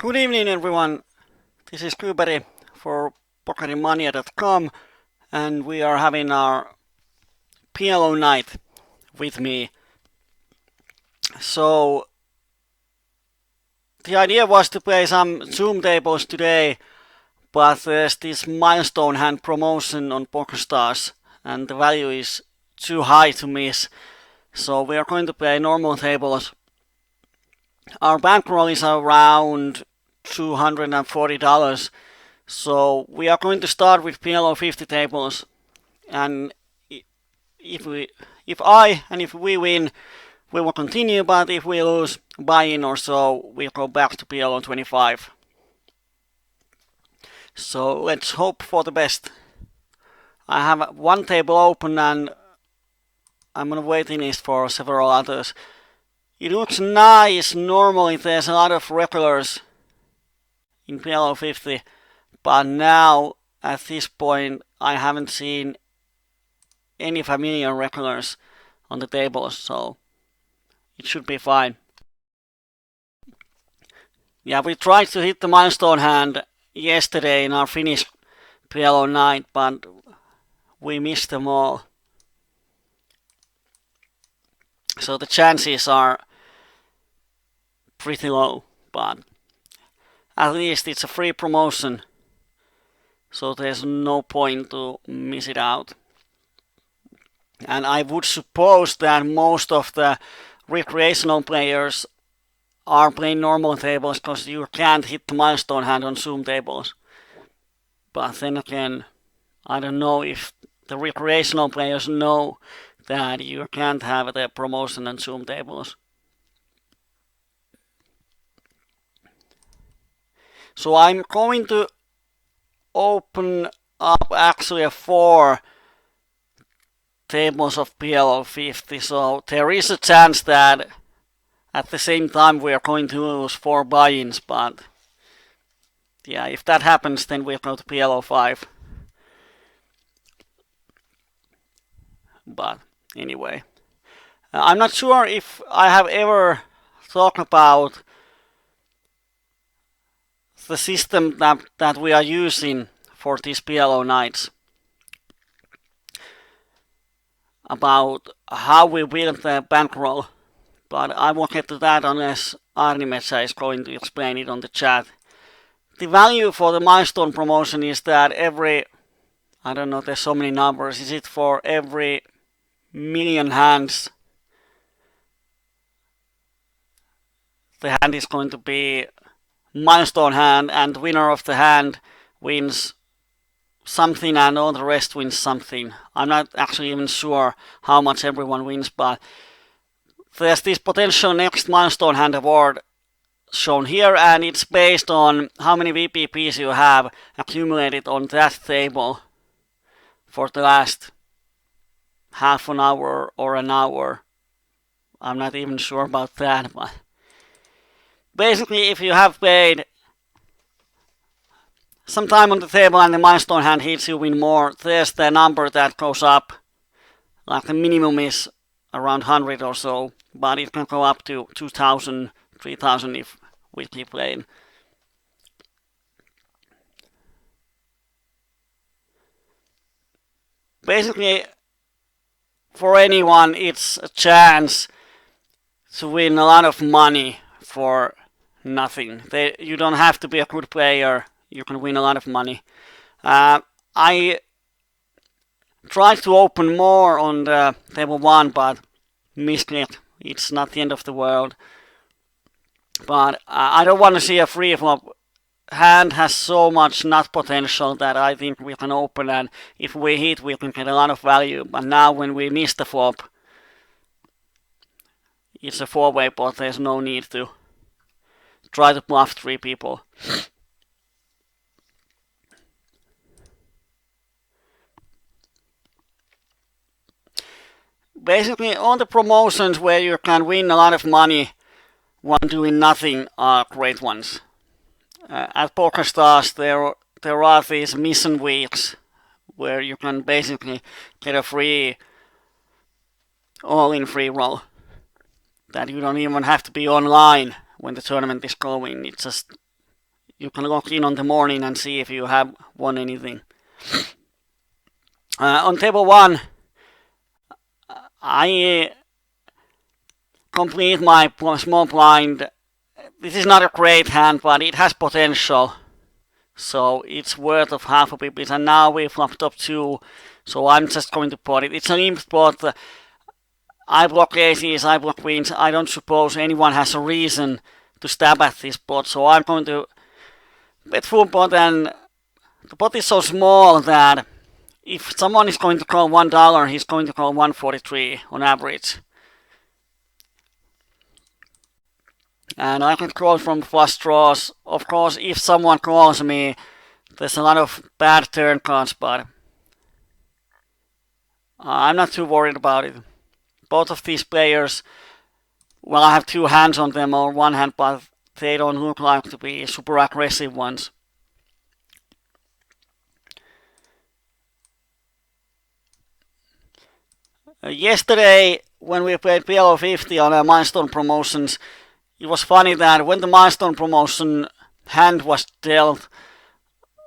Good evening, everyone. This is Kyyberi for PokerMania.com, and we are having our PLO night with me. So the idea was to play some Zoom tables today, but there's this milestone hand promotion on PokerStars, and the value is too high to miss. So we are going to play normal tables. Our bankroll is around $240. So we are going to start with PLO50 tables, and if we win, we will continue, but if we lose buy-in or so, we'll go back to PLO25. So let's hope for the best. I have one table open and I'm on a waiting list for several others. It looks nice. Normally there's a lot of regulars in PLO50, but now at this point I haven't seen any familiar regulars on the tables, so it should be fine. Yeah, we tried to hit the milestone hand yesterday in our Finnish PLO night, but we missed them all. So the chances are pretty low, but at least it's a free promotion, so there's no point to miss it out. And I would suppose that most of the recreational players are playing normal tables because you can't hit the milestone hand on Zoom tables. But then again, I don't know if the recreational players know that you can't have the promotion on Zoom tables. So I'm going to open up actually 4 tables of PLO50, so there is a chance that at the same time we are going to lose 4 buy-ins, but yeah, if that happens then we'll go to PLO5. But anyway, I'm not sure if I have ever talked about the system that we are using for these PLO nights, about how we build the bankroll, but I won't get to that unless Arnimetsa is going to explain it on the chat. The value for the milestone promotion is that every, I don't know, there's so many numbers, is it for every million hands the hand is going to be milestone hand, and the winner of the hand wins something and all the rest wins something. I'm not actually even sure how much everyone wins, but there's this potential next milestone hand award shown here, and it's based on how many VPPs you have accumulated on that table for the last half an hour or an hour. I'm not even sure about that, but basically if you have played some time on the table and the milestone hand hits, you win more. There's the number that goes up, like the minimum is around 100 or so, but it can go up to 2,000, 3,000 if we keep playing. Basically, for anyone, it's a chance to win a lot of money for nothing. You don't have to be a good player, you can win a lot of money. I tried to open more on the table 1, but missed it. It's not the end of the world. But I don't want to see a free flop. Hand has so much nut potential that I think we can open, and if we hit we can get a lot of value. But now when we miss the flop, it's a 4-way pot, there's no need to try to bluff 3 people. Basically all the promotions where you can win a lot of money while doing nothing are great ones. At PokerStars there are these mission weeks where you can basically get a free all-in free roll that you don't even have to be online when the tournament is going. It's just you can log in on the morning and see if you have won anything. On table 1, I complete my small blind. This is not a great hand, but it has potential. So it's worth of half a pip. And now we flopped up 2. So I'm just going to pot it. It's an imp spot. I block aces, I block queens. I don't suppose anyone has a reason to stab at this pot. So I'm going to bet full pot, and the pot is so small that if someone is going to call $1, he's going to call 143 on average. And I can call from flush draws. Of course, if someone calls me, there's a lot of bad turn cards, but I'm not too worried about it. Both of these players, well, I have 2 hands on them or 1 hand, but they don't look like to be super aggressive ones. Yesterday, when we played PLO50 on our milestone promotions, it was funny that when the milestone promotion hand was dealt,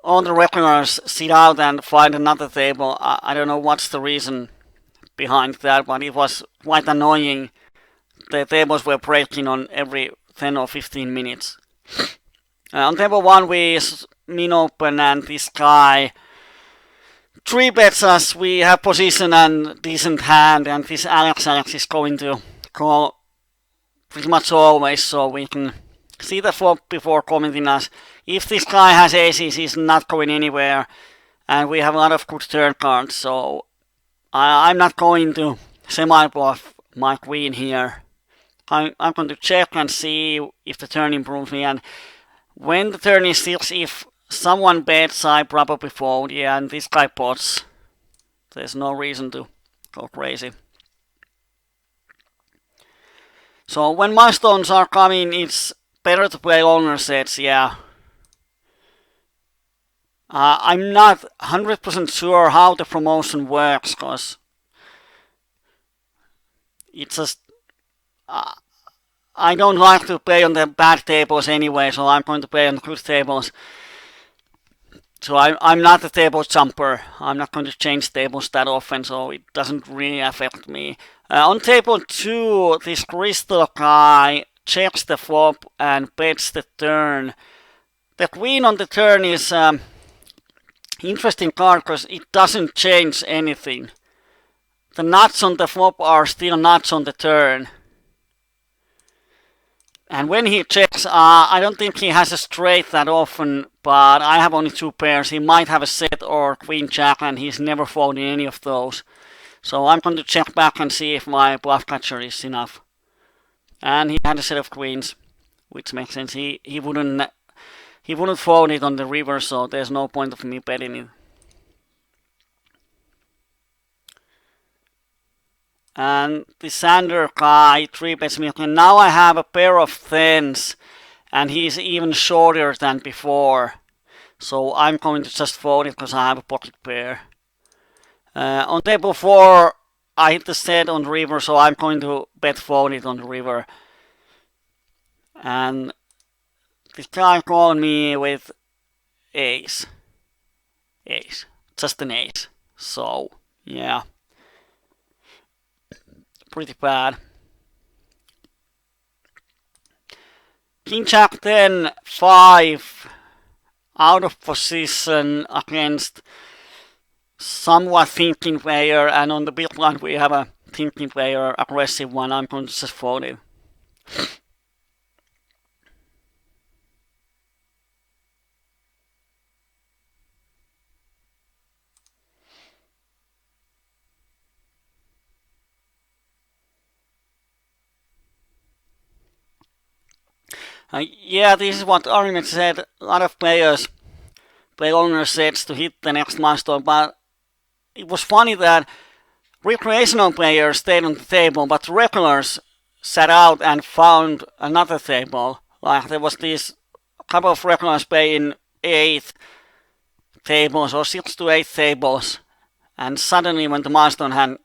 all the regulars sit out and find another table. I don't know what's the reason behind that, but it was quite annoying. The tables were breaking on every 10 or 15 minutes. On table 1 we min open, and this guy 3-bets us. We have position and decent hand, and this Alex is going to call pretty much always, so we can see the flop before commenting us. If this guy has aces, he's not going anywhere, and we have a lot of good turn cards, so I'm not going to semi-bluff my queen here. I'm going to check and see if the turn improves me, and when the turn is 6, if someone bets, I probably fold, yeah, and this guy pots. There's no reason to go crazy. So when milestones are coming, it's better to play longer sets, yeah. I'm not 100% sure how the promotion works, because it's just I don't like to play on the bad tables anyway, so I'm going to play on the good tables. So I'm not a table jumper. I'm not going to change tables that often, so it doesn't really affect me. On table 2, this crystal guy checks the flop and bets the turn. The queen on the turn is interesting card because it doesn't change anything. The nuts on the flop are still nuts on the turn. And when he checks, I don't think he has a straight that often, but I have only 2 pairs. He might have a set or queen jack, and he's never folding any of those. So I'm going to check back and see if my bluff catcher is enough. And he had a set of queens, which makes sense. He wouldn't fold it on the river, so there's no point of me betting it. And the Sander guy 3-bets me. And now I have a pair of 10s, and he's even shorter than before. So I'm going to just fold it because I have a pocket pair. On table 4, I hit the set on the river, so I'm going to bet fold it on the river. And this guy called me with ace. Ace. Just an ace. So, yeah. Pretty bad. King Jack 10, 5. Out of position against somewhat thinking player, and on the big blind we have a thinking player, aggressive one. I'm going to just fold it. Yeah, this is what Armin said. A lot of players play longer sets to hit the next milestone, but it was funny that recreational players stayed on the table, but regulars sat out and found another table. Like there was this couple of regulars playing 8 tables or 6 to 8 tables, and suddenly when the milestone hand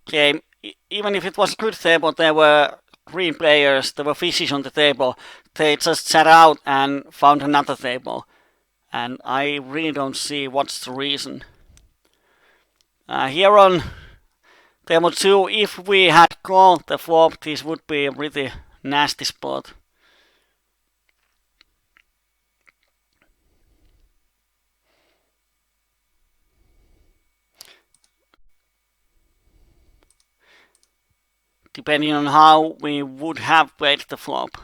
came, even if it was a good table, there were green players, there were fishes on the table. they just sat out and found another table. And I really don't see what's the reason. Here on table 2, if we had called the flop, this would be a pretty nasty spot. Depending on how we would have played the flop.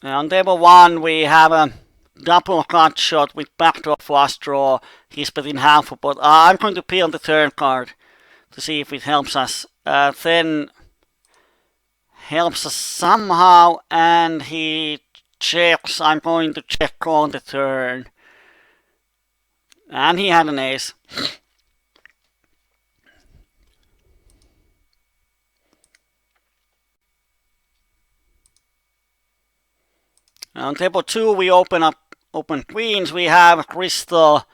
On table 1 we have a double cut shot with backdoor flush draw. He's betting half a pot. I'm going to peel the turn card to see if it helps us. Then helps us somehow, and he checks. I'm going to check on the turn. And he had an ace. On table 2 we open queens. We have Crystal.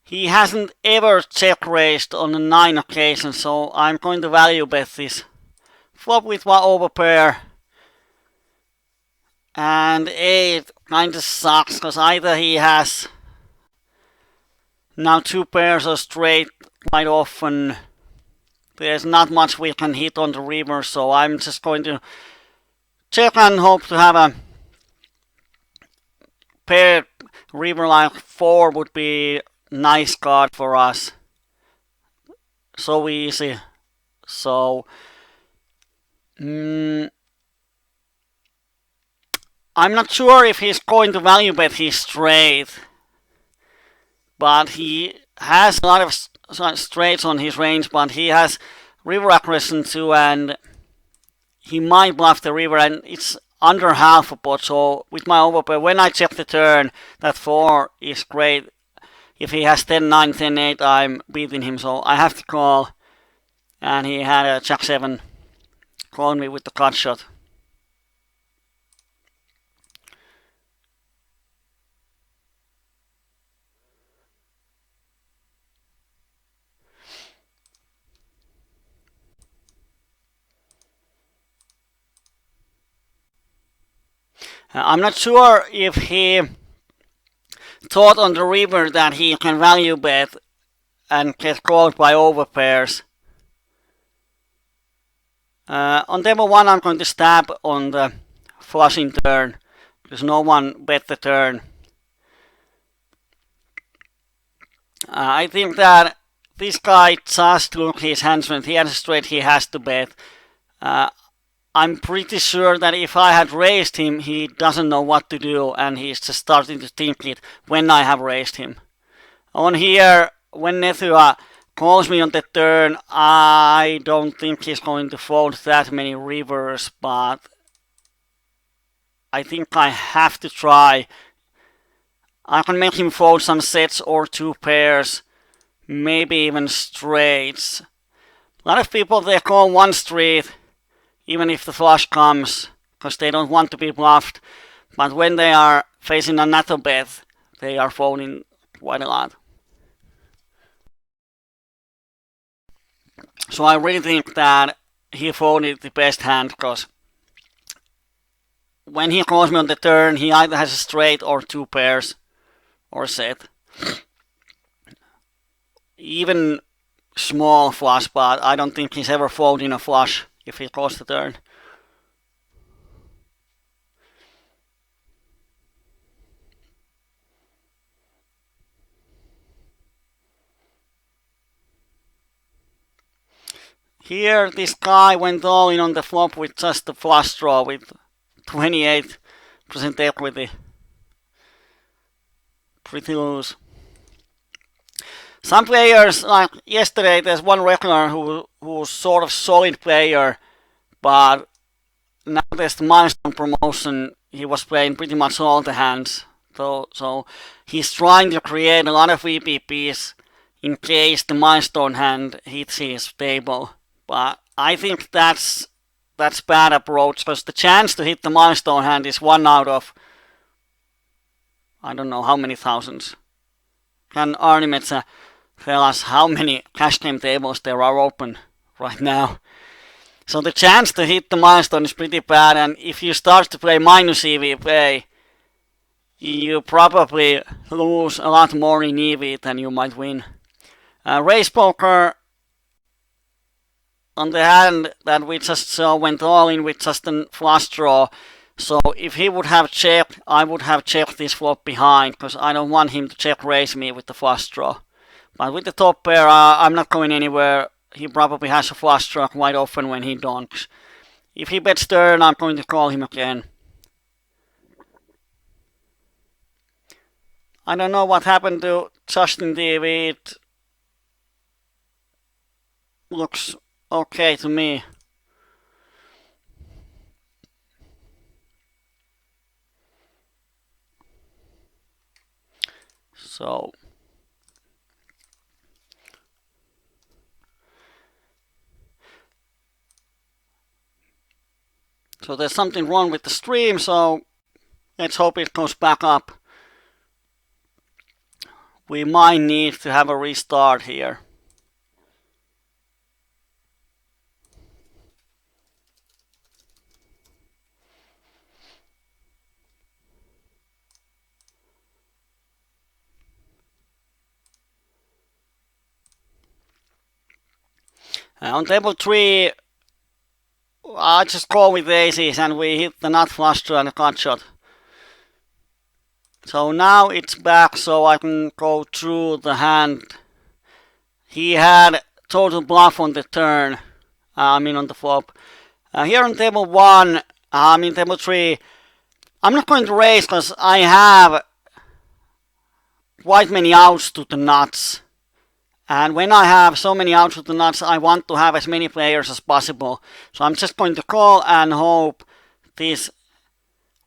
He hasn't ever check raised on a 9 occasion, so I'm going to value bet this flop with one overpair. And 8 kinda sucks, because either he has now 2 pairs or straight quite often. There's not much we can hit on the river, so I'm just going to check and hope to have a paired river like 4 would be nice card for us. So easy. So I'm not sure if he's going to value bet his straight, but he has a lot of straights on his range, but he has river aggression too, and he might bluff the river, and it's under half a pot. So with my overpair, when I check the turn, that 4 is great. If he has 10-9, 10-8, I'm beating him, so I have to call. And he had a jack 7 called me with the cut shot. I'm not sure if he thought on the river that he can value bet and get called by overpairs. On table 1 I'm going to stab on the flushing turn, because no one bet the turn. I think that this guy just took his hand strength. He has a straight, he has to bet. I'm pretty sure that if I had raised him, he doesn't know what to do, and he's just starting to think it when I have raised him. On here, when Nethua calls me on the turn, I don't think he's going to fold that many rivers, but I think I have to try. I can make him fold some sets or 2 pairs, maybe even straights. A lot of people, they call 1 straight, even if the flush comes, because they don't want to be bluffed. But when they are facing another bet, they are folding quite a lot. So I really think that he folded the best hand, because when he calls me on the turn, he either has a straight or 2 pairs or set. Even small flush, but I don't think he's ever folding a flush if he calls the turn. Here this guy went all in on the flop with just the flush draw with 28% equity. Pretty loose. Some players, like yesterday, there's one regular who's sort of solid player, but now there's the milestone promotion. He was playing pretty much all the hands, so he's trying to create a lot of VPPs in case the milestone hand hits his table. But I think that's bad approach, because the chance to hit the milestone hand is 1 out of I don't know how many thousands. Can Arni Metsä tell us how many cash game tables there are open right now? So the chance to hit the milestone is pretty bad, and if you start to play minus EV you probably lose a lot more in EV than you might win. Race poker, on the hand that we just saw, went all in with just a flush draw. So if he would have checked, I would have checked this flop behind, because I don't want him to check raise me with the flush draw. But with the top pair, I'm not going anywhere. He probably has a flush draw quite often when he donks. If he bets turn, I'm going to call him again. I don't know what happened to Justin TV. It looks okay to me. So there's something wrong with the stream, so let's hope it goes back up. We might need to have a restart here. On table 3, I just call with aces and we hit the nut flush draw and a cut shot. So now it's back, so I can go through the hand. He had total bluff on the turn, on the flop. Here on table 1, table 3, I'm not going to raise because I have quite many outs to the nuts. And when I have so many outs to the nuts, I want to have as many players as possible. So I'm just going to call and hope these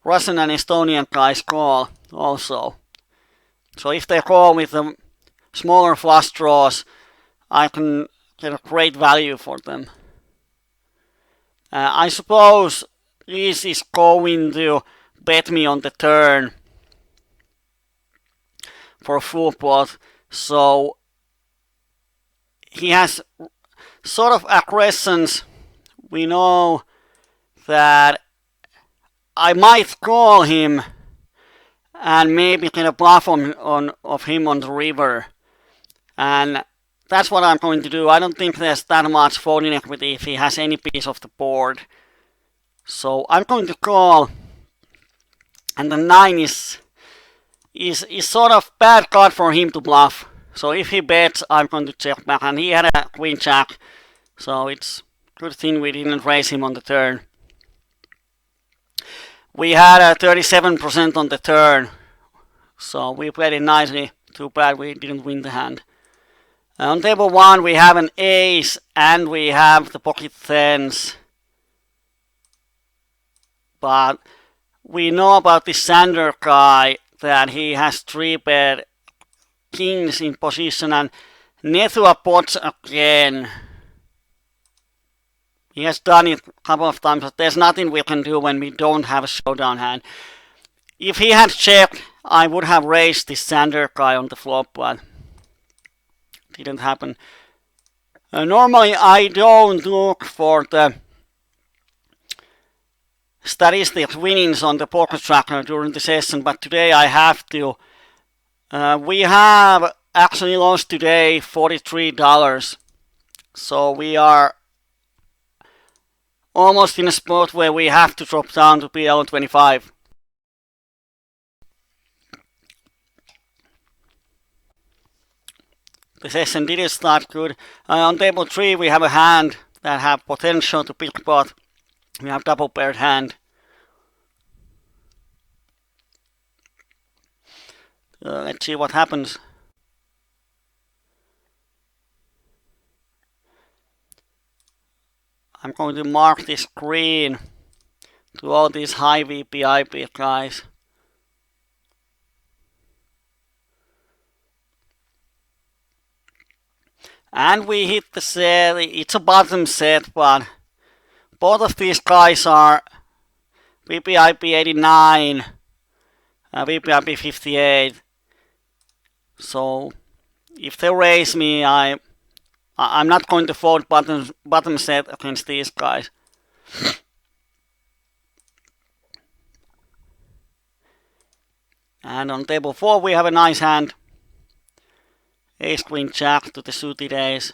Russian and Estonian guys call also. So if they call with the smaller flush draws, I can get a great value for them. I suppose this is going to bet me on the turn for a full pot. So he has sort of aggressions. We know that I might call him and maybe get a bluff of him on the river. And that's what I'm going to do. I don't think there's that much folding equity if he has any piece of the board. So I'm going to call. And the 9 is sort of bad card for him to bluff. So if he bets, I'm going to check back. And he had a queen jack. So it's a good thing we didn't raise him on the turn. We had a 37% on the turn. So we played it nicely. Too bad we didn't win the hand. On table 1 we have an ace and we have the pocket tens. But we know about this Sander guy that he has 3-bet kings in position and Nethua pots again. He has done it a couple of times, but there's nothing we can do when we don't have a showdown hand. If he had checked, I would have raised this Sander guy on the flop, but didn't happen. Normally I don't look for the statistics winnings on the poker tracker during the session, but today I have to. We have actually lost today $43. So we are almost in a spot where we have to drop down to PLO25. The session didn't start good. On table 3 we have a hand that have potential to pick pot. We have double paired hand. Let's see what happens. I'm going to mark this green to all these high VPIP guys. And we hit the set. It's a bottom set, but both of these guys are VPIP 89, VPIP 58. So if they raise me, I I'm not going to fold bottom set against these guys. And on table 4 we have a nice hand. Ace Queen Jack to the suited ace.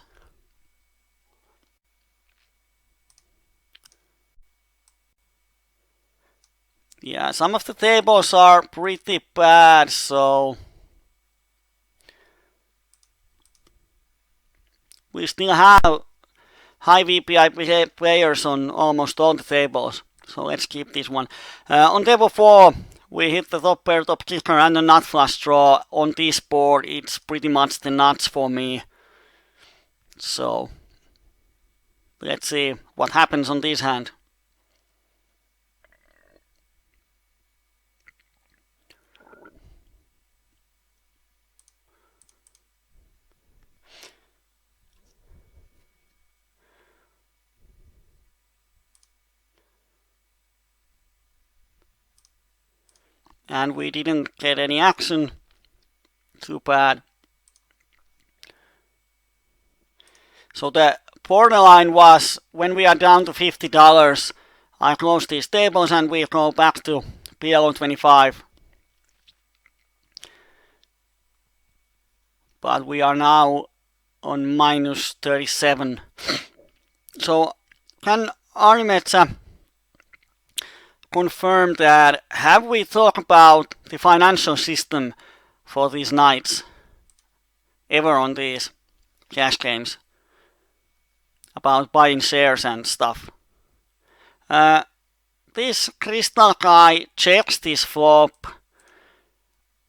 Yeah, some of the tables are pretty bad, so we still have high VPI players on almost all the tables. So let's keep this one. On table 4, we hit the top pair, top kicker, and a nut flush draw. On this board, it's pretty much the nuts for me. So let's see what happens on this hand. And we didn't get any action. Too bad. So the borderline was when we are down to $50, I close these tables and we go back to PLO25. But we are now on minus 37. So can Arimetsa confirm that have we talked about the financial system for these nights ever on these cash games? About buying shares and stuff. This crystal guy checks this flop.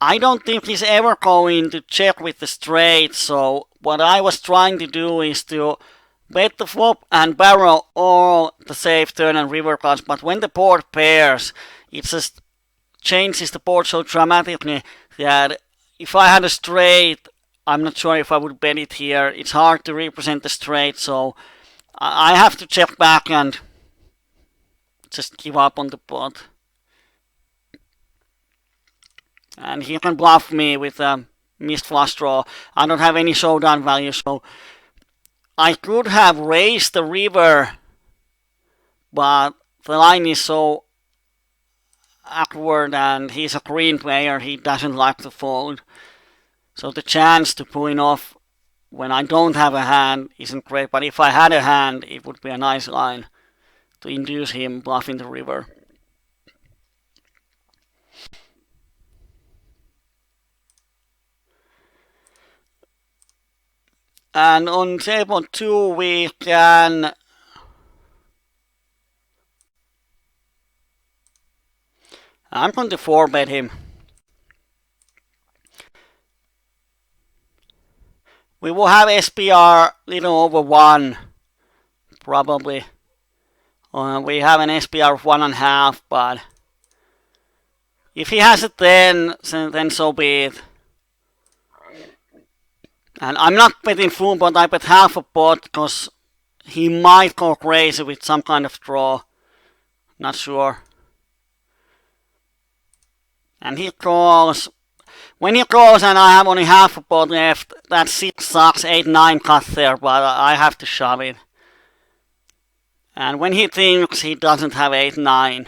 I don't think he's ever going to check with the straight, so what I was trying to do is to bet the flop and barrel all the safe turn and river cards, but when the board pairs, it just changes the board so dramatically that if I had a straight, I'm not sure if I would bet it here. It's hard to represent the straight, so I have to check back and just give up on the pot. And he can bluff me with a missed flush draw. I don't have any showdown value, so I could have raised the river, but the line is so awkward and he's a green player, he doesn't like to fold. So the chance to pull it off when I don't have a hand isn't great, but if I had a hand, it would be a nice line to induce him bluffing the river. And on table 2 we can I'm going to 4-bet him. We will have SPR little over 1, probably. We have an SPR of 1.5, but if he has a 10, then so be it. And I'm not betting full pot, I bet half a pot, because he might go crazy with some kind of draw. Not sure. And he calls. When he calls and I have only half a pot left, that 6 sucks, 8-9 cut there, but I have to shove it. And when he thinks he doesn't have 8-9,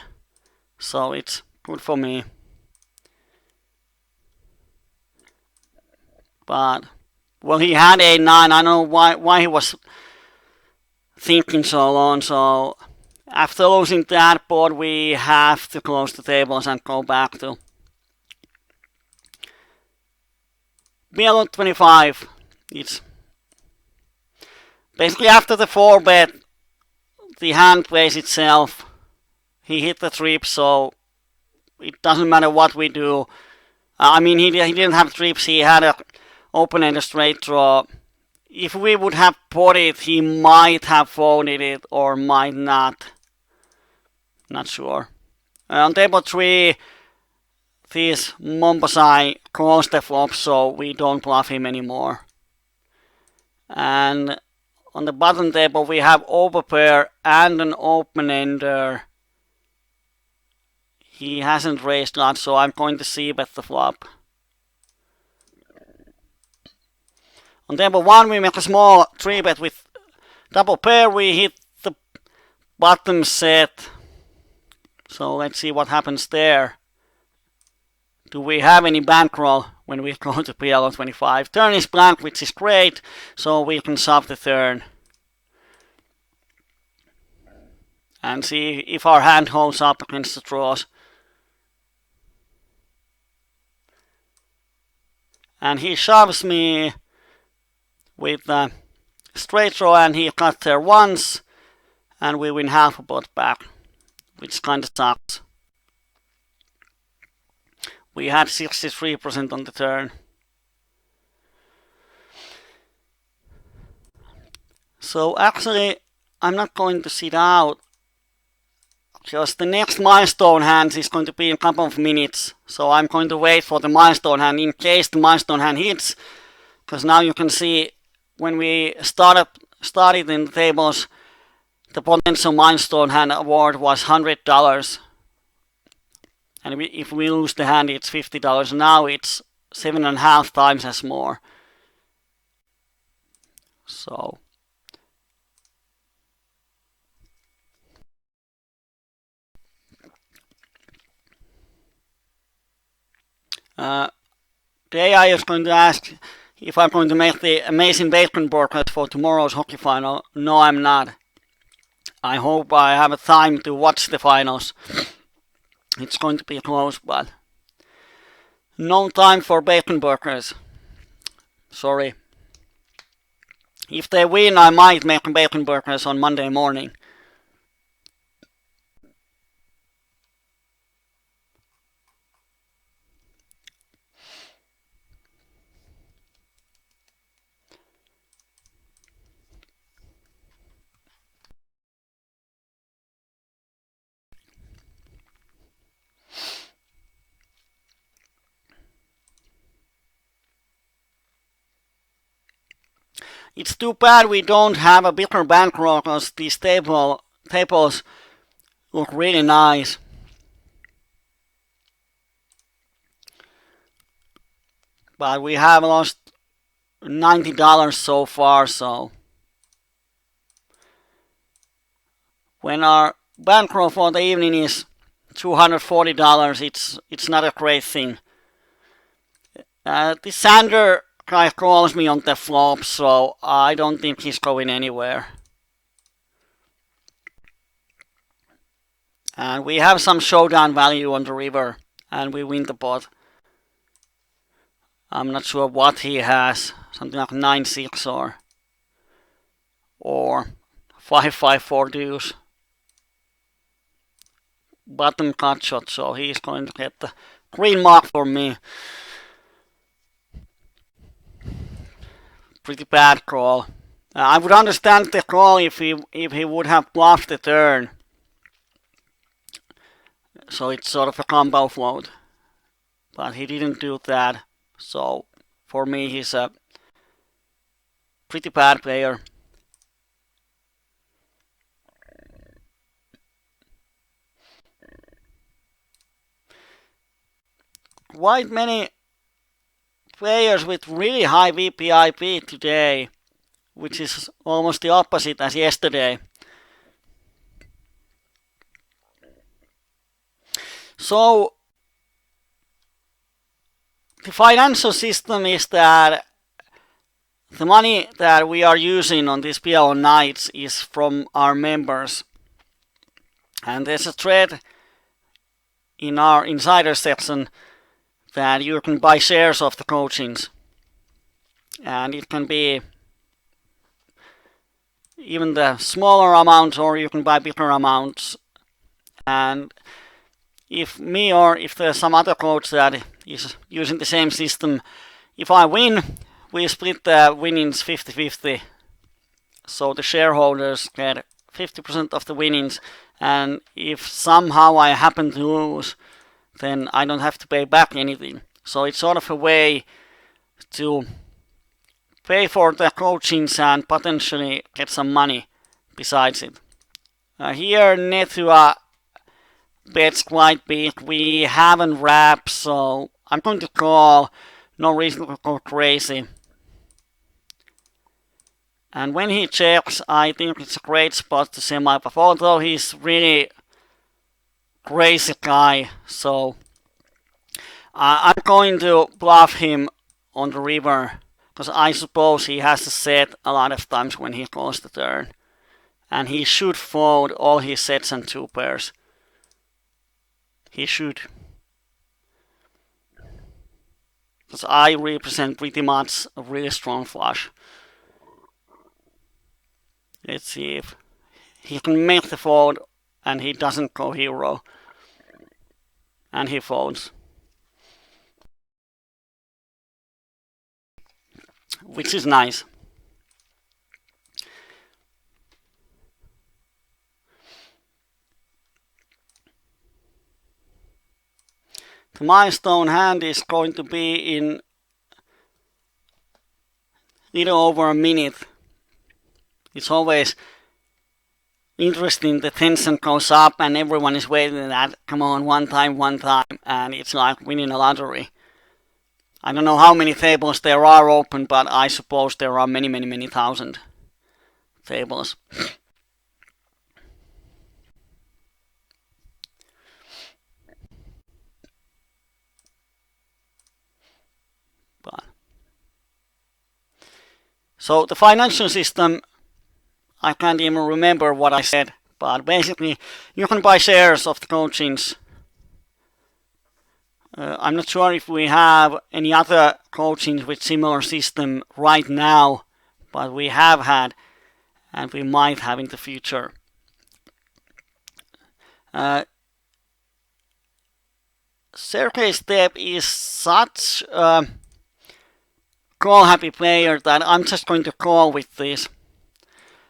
so it's good for me. But well, he had 8-9. I don't know why he was thinking so long. So after losing that board, we have to close the tables and go back to PLO25. It's basically after the 4-bet, the hand plays itself. He hit the trip, so it doesn't matter what we do. I mean, he didn't have trips. He had a open-ended straight draw. If we would have potted, he might have folded it or might not. Not sure. On table 3, this Mombasai closed the flop, so we don't bluff him anymore. And on the bottom table, we have overpair and an open-ender. He hasn't raised lot, so I'm going to c-bet the flop. On table 1 we make a small 3-bet with double pair. We hit the bottom set. So let's see what happens there. Do we have any bankroll when we go to PLO25? Turn is blank, which is great, so we can shove the turn. And see if our hand holds up against the draws. And he shoves me with a straight draw, and he got there once, and we win half a pot back, which kinda sucks. We had 63% on the turn. So actually, I'm not going to sit out, because the next milestone hand is going to be in a couple of minutes. So I'm going to wait for the milestone hand in case the milestone hand hits. Because now you can see when we started in the tables, the potential milestone hand award was $100. And if we lose the hand, it's $50. Now it's 7.5 times as more. So the AI is going to ask if I'm going to make the amazing bacon burgers for tomorrow's hockey final. No, I'm not. I hope I have a time to watch the finals. It's going to be close, but no time for bacon burgers. Sorry. If they win, I might make bacon burgers on Monday morning. It's too bad we don't have a bigger bankroll because these tables look really nice. But we have lost $90 so far, so when our bankroll for the evening is $240, it's not a great thing. This Sander guy calls me on the flop, so I don't think he's going anywhere. And we have some showdown value on the river, and we win the pot. I'm not sure what he has, something like 9-6 or 5-5-4 deuce. Bottom cut shot, so he's going to get the green mark for me. Pretty bad call. I would understand the call if he would have bluffed the turn. So it's sort of a combo float. But he didn't do that. So for me he's a pretty bad player. Quite many players with really high VPIP today, which is almost the opposite as yesterday. So the financial system is that the money that we are using on these PLO nights is from our members. And there's a thread in our insider section that you can buy shares of the coachings. And it can be even the smaller amounts, or you can buy bigger amounts. And if me or if there's some other coach that is using the same system, if I win, we split the winnings 50-50. So the shareholders get 50% of the winnings, and if somehow I happen to lose, then I don't have to pay back anything. So it's sort of a way to pay for the coachings and potentially get some money besides it. Here Nethua bets quite big. We haven't wrapped, so I'm going to call. No reason to go crazy. And when he checks, I think it's a great spot to semi-bluff, although he's really crazy guy. So I'm going to bluff him on the river, because I suppose he has to set a lot of times when he calls the turn. And he should fold all his sets and two pairs. He should. Because I represent pretty much a really strong flush. Let's see if he can make the fold and he doesn't go hero. And he folds. Which is nice. The milestone hand is going to be in little over a minute. It's always interesting, the tension goes up and everyone is waiting that, come on, one time, and it's like winning a lottery. I don't know how many tables there are open, but I suppose there are many thousand tables. So the financial system, I can't even remember what I said, but basically you can buy shares of the coachings. I'm not sure if we have any other coachings with similar system right now, but we have had, and we might have in the future. Sergey Step is such a call happy player that I'm just going to call with this.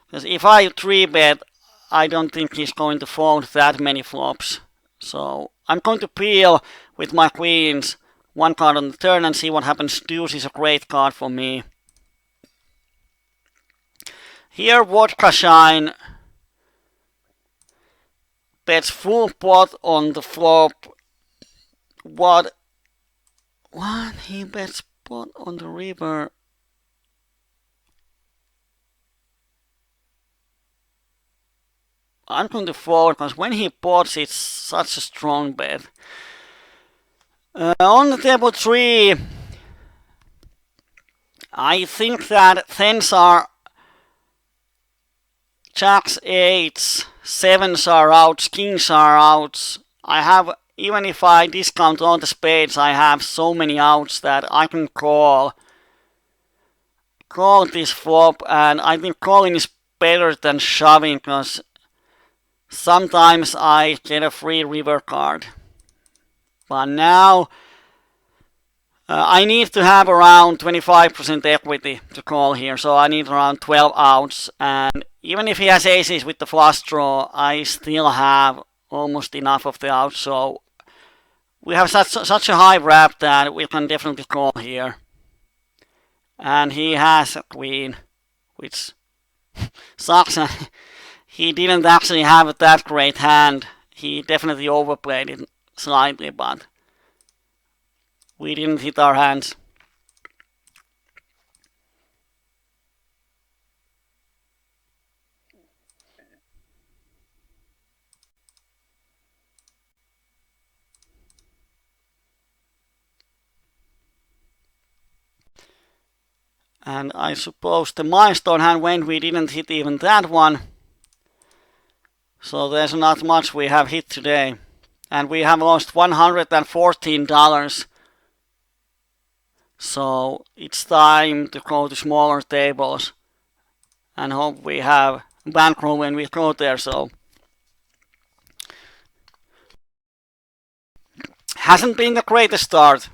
Because if I 3-bet, I don't think he's going to fold that many flops. So I'm going to peel with my queens, one card on the turn, and see what happens. Deuce is a great card for me. Here Vodka Shine bets full pot on the flop. What? He bets pot on the river. I'm going to fold because when he pots, it's such a strong bet. On the table 3, I think that tens are jacks, eights, sevens are outs, kings are outs. I have, even if I discount all the spades, I have so many outs that I can call this flop, and I think calling is better than shoving because sometimes I get a free river card. But now I need to have around 25% equity to call here, so I need around 12 outs. And even if he has aces with the flush draw, I still have almost enough of the outs. So we have such a high wrap that we can definitely call here. And he has a queen, which sucks. He didn't actually have that great hand. He definitely overplayed it slightly, but we didn't hit our hands. And I suppose the milestone hand when we didn't hit even that one. So there's not much we have hit today. And we have lost $114. So it's time to go to smaller tables. And hope we have bankroll when we go there. So hasn't been the greatest start.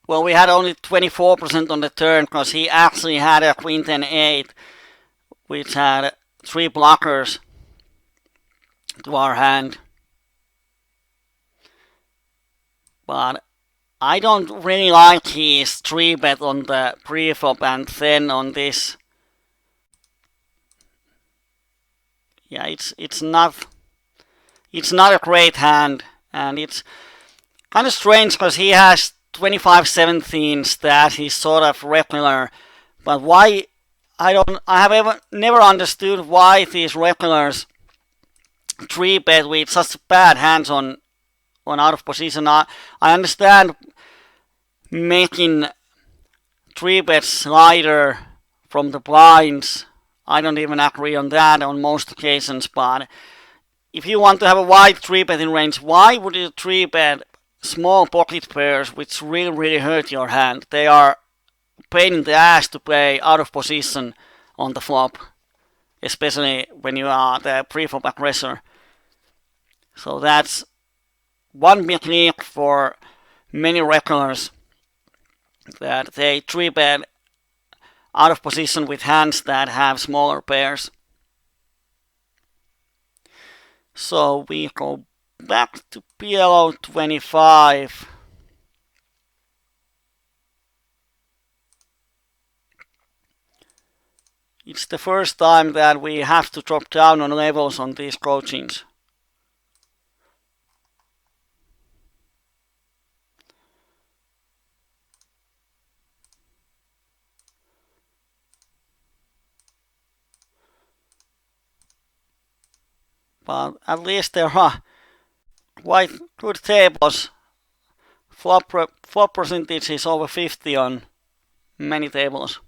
Well, we had only 24% on the turn because he actually had a queen 10-8, which had 3 blockers to our hand. But I don't really like his 3-bet on the pre-flop and then on this. Yeah, it's not a great hand, and it's kind of strange because he has 25 17s that he's sort of regular, but why? I have never understood why these regulars 3-bet with such bad hands on out of position. I understand making 3-bets lighter from the blinds. I don't even agree on that on most occasions, but if you want to have a wide 3-betting range, why would you 3-bet small pocket pairs which really hurt your hand? They are a pain in the ass to play out of position on the flop, especially when you are the pre-flop aggressor. So that's one big leak for many regulars, that they 3-bet out of position with hands that have smaller pairs. So we go back to PLO25. It's the first time that we have to drop down on levels on these coachings. But at least there are quite good tables. Flop percentage is over 50 on many tables.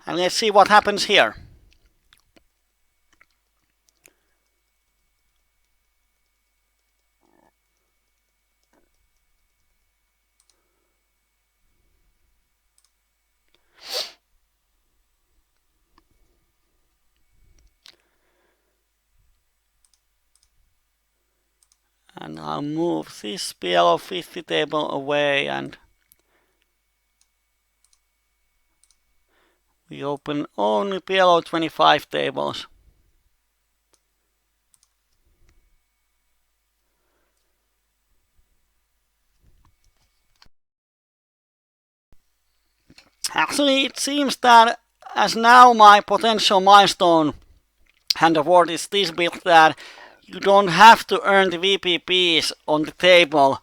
And let's see what happens here. And I'll move this PLO50 table away, and we open only PLO25 tables. Actually, it seems that as now my potential milestone hand award is this big that you don't have to earn the VPPs on the table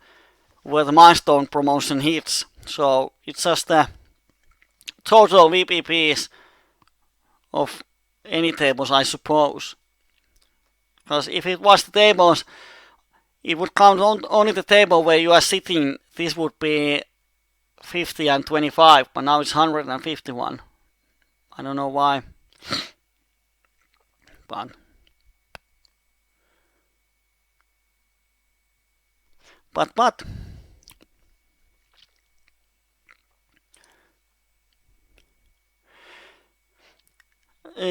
where the milestone promotion hits. So it's just the total VPPs of any tables, I suppose. Because if it was the tables, it would count only the table where you are sitting. This would be 50 and 25, but now it's 151. I don't know why. But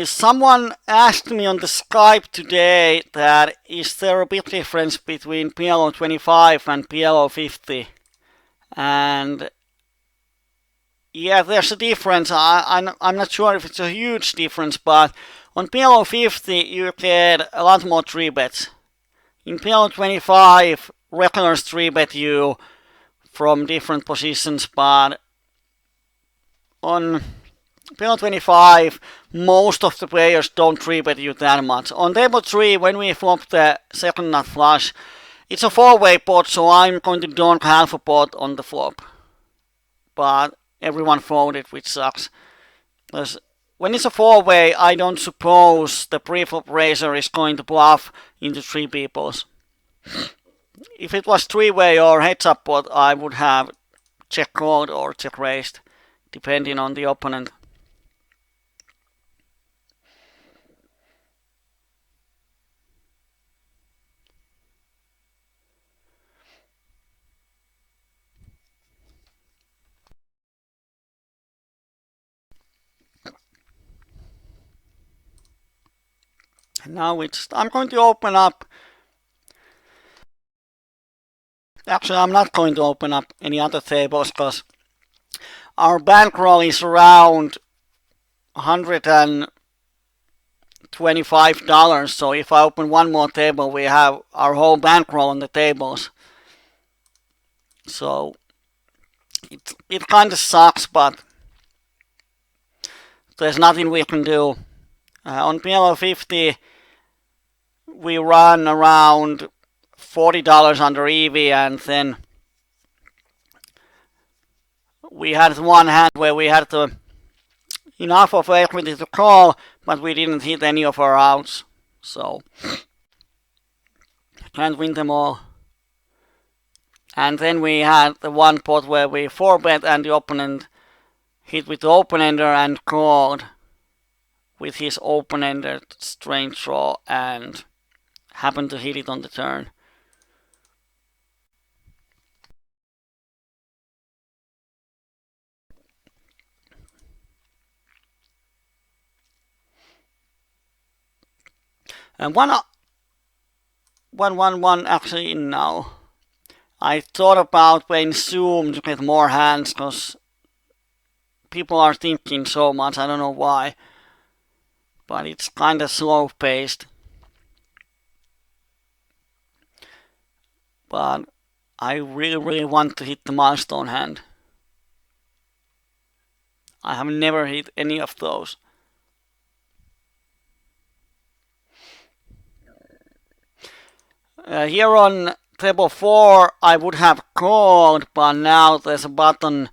someone asked me on the Skype today that is there a big difference between PLO25 and PLO50? And yeah, there's a difference. I'm not sure if it's a huge difference, but on PLO50 you get a lot more 3-bets. In PLO25, regulars 3-bet you from different positions, but on PLO25, most of the players don't 3-bet you that much. On table 3, when we flop the second nut flush, it's a 4-way pot, so I'm going to donk half a pot on the flop. But everyone folded, which sucks. Because when it's a 4-way, I don't suppose the pre-flop raiser is going to bluff into 3 peoples. If it was 3-way or heads-up pot, I would have check called or check raised, depending on the opponent. Now I'm going to open up Actually, I'm not going to open up any other tables because our bankroll is around $125. So if I open one more table, we have our whole bankroll on the tables. So it kind of sucks, but there's nothing we can do. On PLO50, we run around $40 under EV, and then we had one hand where we had enough of equity to call, but we didn't hit any of our outs. So can't win them all. And then we had the one pot where we 4-bet and the opponent hit with the open-ender and called with his open-ended straight draw and happened to hit it on the turn. And one actually in now. I thought about playing Zoom to get more hands because people are thinking so much. I don't know why, but it's kind of slow paced. But I really want to hit the milestone hand. I have never hit any of those. Here on table 4 I would have called, but now there's a button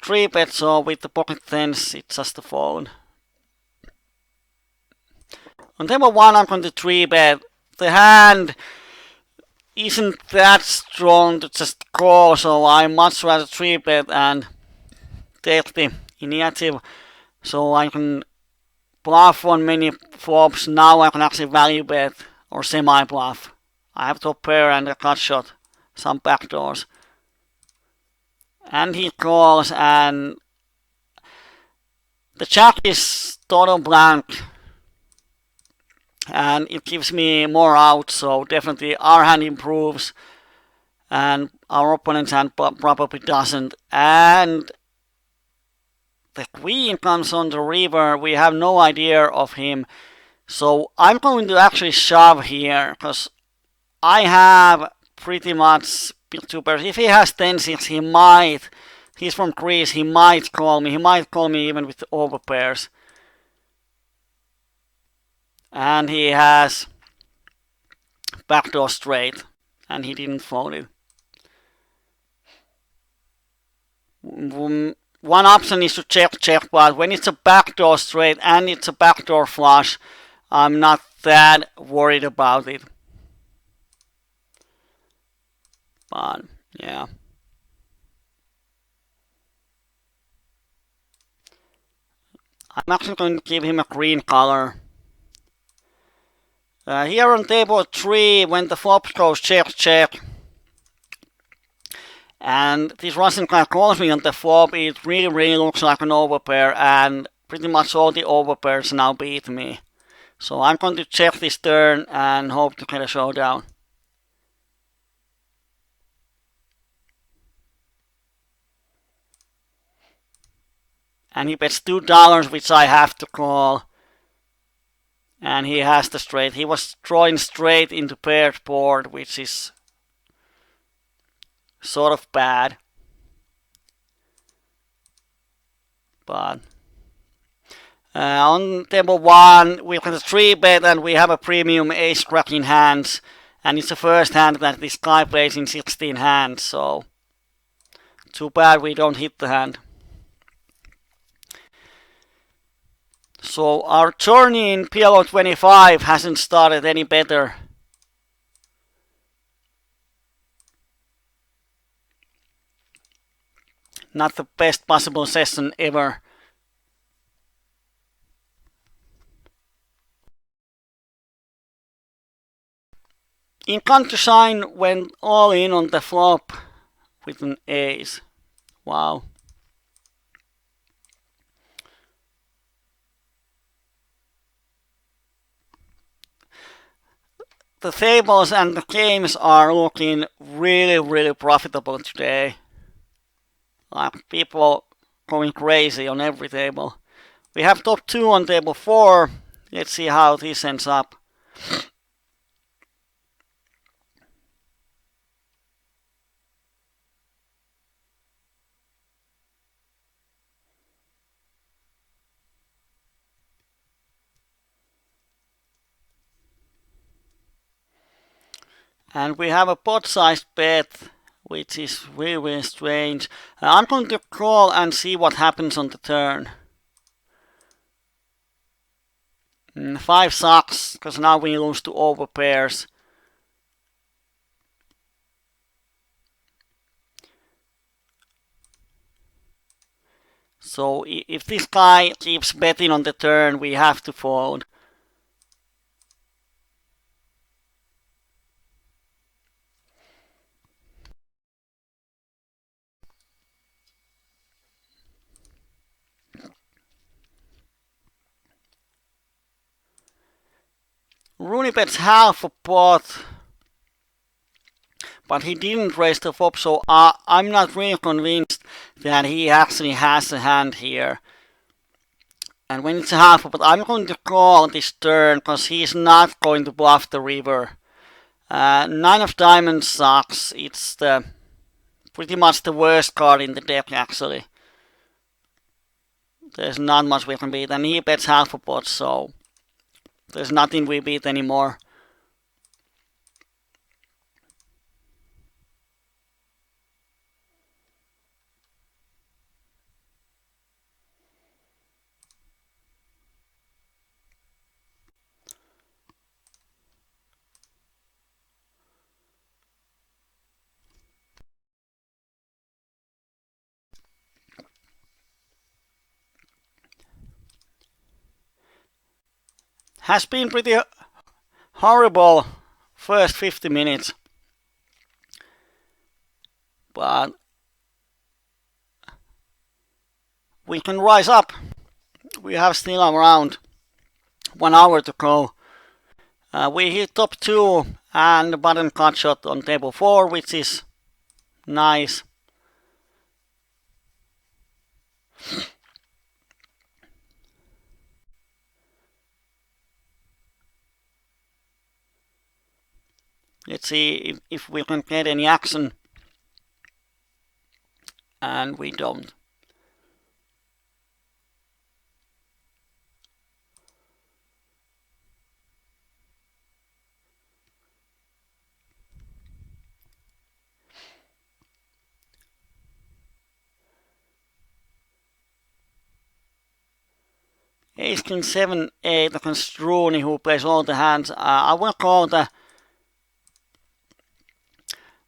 3-bet, so with the pocket tens it's just a fold. On table 1 I'm going to 3-bet. The hand isn't that strong to just call, so I much rather 3-bet and take the initiative so I can bluff on many flops. Now I can actually value bet or semi bluff. I have top pair and a cut shot, some backdoors. And he calls, and the jack is total blank. And it gives me more out, so definitely our hand improves. And our opponent's hand probably doesn't. And the queen comes on the river. We have no idea of him. So I'm going to actually shove here, because I have pretty much two pairs. If he has 10-6, he might. He's from Greece, he might call me. He might call me even with the over pairs. And he has backdoor straight, and he didn't fold it. One option is to check, but when it's a backdoor straight and it's a backdoor flush, I'm not that worried about it. But yeah. I'm actually going to give him a green color. Here on table 3, when the flop goes check, and this Russian guy calls me on the flop, it really looks like an overpair, and pretty much all the overpairs now beat me. So I'm going to check this turn and hope to get a showdown. And he bets $2, which I have to call. And he has the straight. He was drawing straight into paired board, which is sort of bad. But on table 1, we have a 3-bet and we have a premium ace crack in hands. And it's the first hand that this guy plays in 16 hands, so too bad we don't hit the hand. So our journey in PLO25 hasn't started any better. Not the best possible session ever. In Countersign went all in on the flop with an ace. Wow. the tables and the games are looking really profitable today. Like people going crazy on every table. We have top 2 on table 4. Let's see how this ends up. And we have a pot-sized bet, which is really strange. I'm going to call and see what happens on the turn. 5 sucks, because now we lose to over pairs. So if this guy keeps betting on the turn, we have to fold. Rooney bets half a pot, but he didn't raise the flop, so I'm not really convinced that he actually has a hand here. And when it's a half a pot, I'm going to call this turn, because he's not going to bluff the river. 9 of diamonds sucks. It's pretty much the worst card in the deck, actually. There's not much we can beat, and he bets half a pot, so there's nothing we beat anymore. Has been pretty horrible first 50 minutes. But we can rise up. We have still around 1 hour to go. We hit top 2 and bottom cut shot on table 4, which is nice. Let's see if we can get any action. And we don't. Ace King 7 8 against Rooney, who plays all the hands. I will call the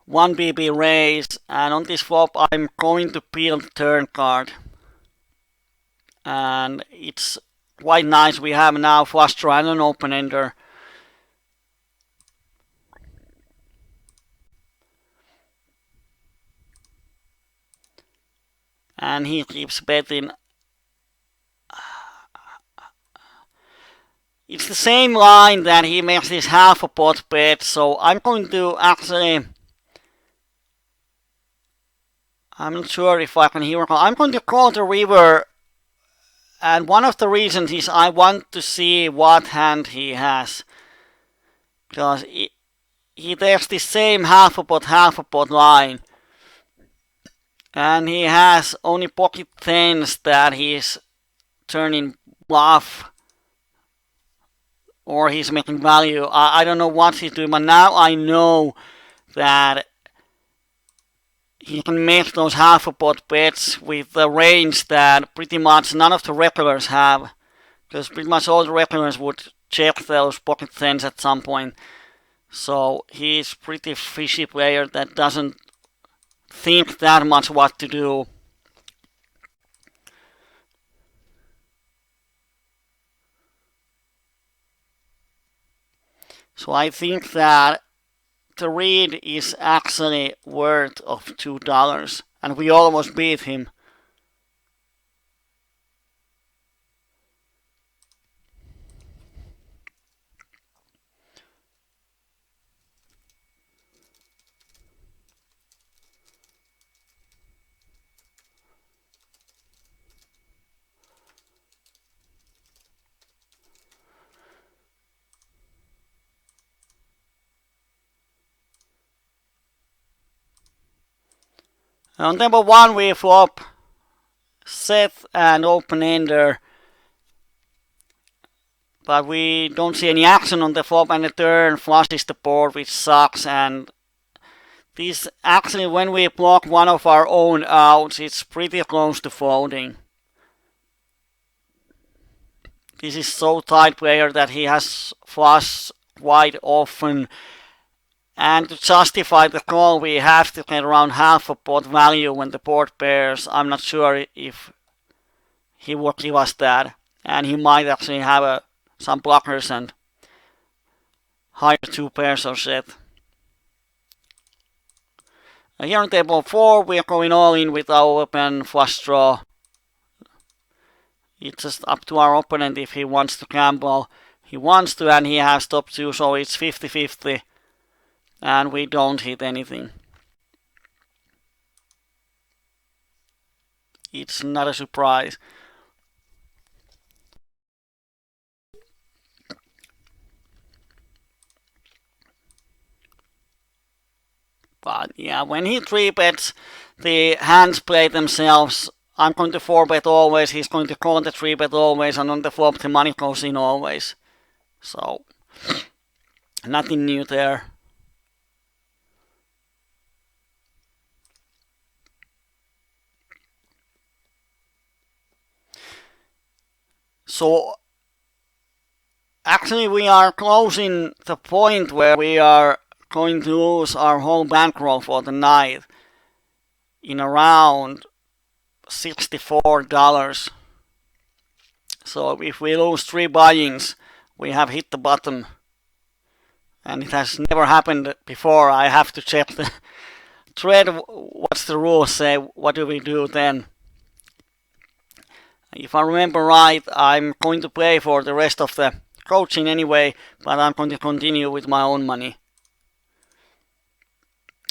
1 BB raise, and on this flop I'm going to peel the turn card. And it's quite nice. We have now flush draw and an open ender. And he keeps betting. It's the same line that he makes this half a pot bet, so I'm going to actually... I'm not sure if I can hear. I'm going to call the river, and one of the reasons is I want to see what hand he has, because he takes the same half a pot line, and he has only pocket tens that he's turning bluff, or he's making value. I don't know what he's doing, but now I know that he can make those half a pot bets with the range that pretty much none of the regulars have, because pretty much all the regulars would check those pocket tens at some point. So he's pretty fishy player that doesn't think that much what to do. So I think that the read is actually worth of $2, and we almost beat him. On table 1 we flop set and open ender, but we don't see any action on the flop, and the turn flushes the board, which sucks. And this actually, when we block one of our own outs, it's pretty close to folding. This is so tight player that he has flush quite often, and to justify the call we have to get around half a pot value when the board pairs. I'm not sure if he will give us that, and he might actually have some blockers and higher 2 pairs or set. Here on table 4 we are going all in with our open flush draw. It's just up to our opponent if he wants to gamble. He wants to, and he has top 2, so it's 50-50, and we don't hit anything. It's not a surprise. But yeah, when he 3-bets, the hands play themselves. I'm going to 4-bet always, he's going to call the 3-bet always, and on the flop the money goes in always. So, nothing new there. So, actually we are closing the point where we are going to lose our whole bankroll for the night in around $64. So if we lose 3 buy-ins, we have hit the bottom, and it has never happened before. I have to check the thread. What's the rules say? What do we do then? If I remember right, I'm going to play for the rest of the coaching anyway, but I'm going to continue with my own money.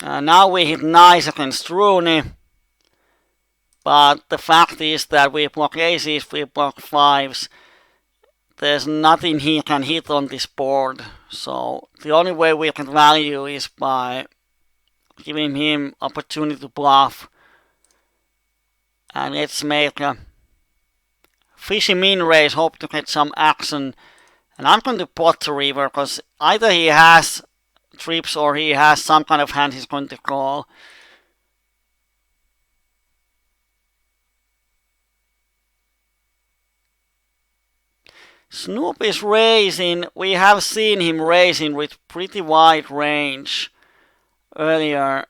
Now we hit nice against Rooney, but the fact is that we block aces, we block 5s. There's nothing he can hit on this board, so the only way we can value is by giving him opportunity to bluff. And let's make a fishy min raise, hope to get some action. And I'm going to pot the river, because either he has trips or he has some kind of hand he's going to call. Snoop is raising. We have seen him raising with pretty wide range earlier.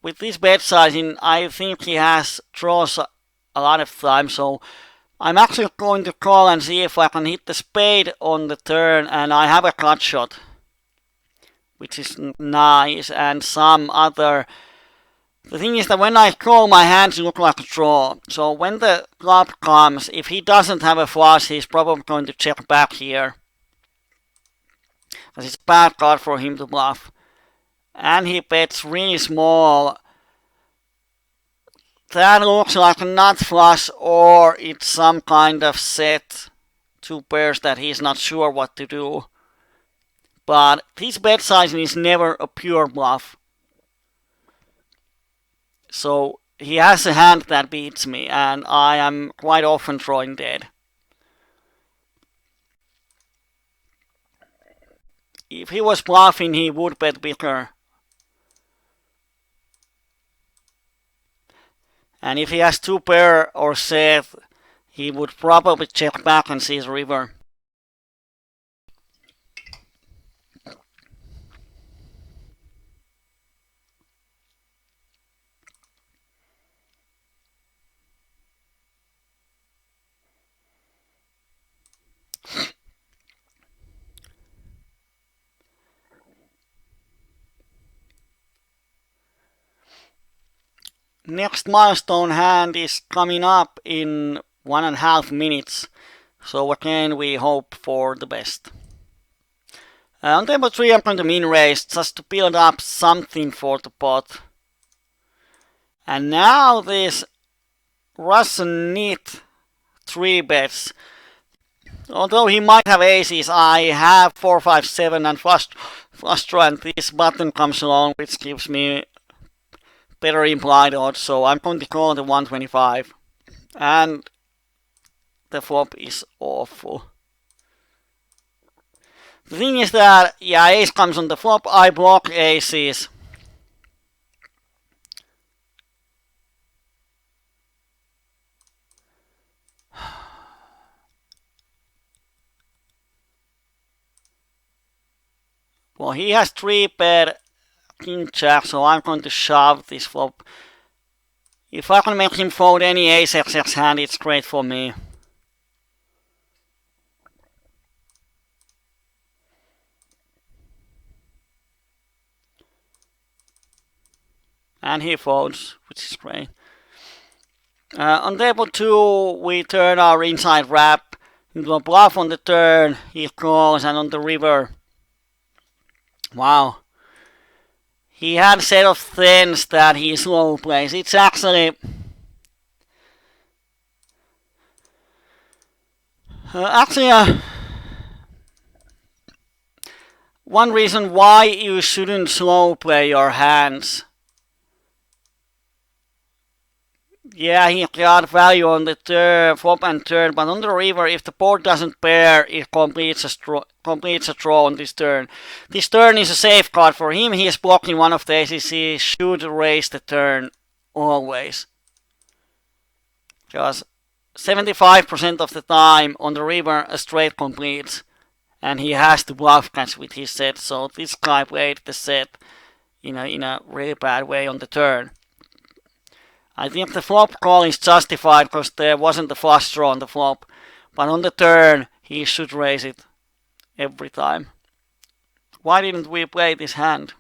With this bet sizing, I think he has draws a lot of time, so I'm actually going to call and see if I can hit the spade on the turn, and I have a cut shot, which is nice, and some other. The thing is that when I call, my hands look like a draw. So when the club comes, if he doesn't have a flush, he's probably going to check back here, because it's a bad card for him to bluff. And he bets really small. That looks like a nut flush, or it's some kind of set 2 pairs that he's not sure what to do. But his bet sizing is never a pure bluff. So he has a hand that beats me, and I am quite often drawing dead. If he was bluffing, he would bet bigger. And if he has 2 pair or set, he would probably check back and see his river. Next milestone hand is coming up in 1.5 minutes, so again we hope for the best. On table 3 I'm going to min raise just to build up something for the pot. And now this Russian Nit 3 bets. Although he might have aces, I have 4, 5, 7 and flush draw, and this button comes along, which gives me better implied odds, so I'm going to call the 125. And the flop is awful. The thing is that, yeah, ace comes on the flop, I block aces. Well, he has 3-bet king jack, so I'm going to shove this flop. If I can make him fold any ace XX hand, it's great for me. And he folds, which is great. On table 2, we turn our inside wrap into a bluff on the turn. He calls, and on the river, wow. He had a set of tens that he slow plays. It's actually one reason why you shouldn't slow play your hands. Yeah, he got value on the turn, flop and turn, but on the river, if the board doesn't pair, it completes a draw on this turn. This turn is a safeguard for him. He is blocking one of the aces. He should raise the turn always. Because 75% of the time on the river, a straight completes. And he has to bluff catch with his set. So this guy played the set in a really bad way on the turn. I think the flop call is justified because there wasn't a flush draw on the flop. But on the turn, he should raise it every time. Why didn't we play this hand?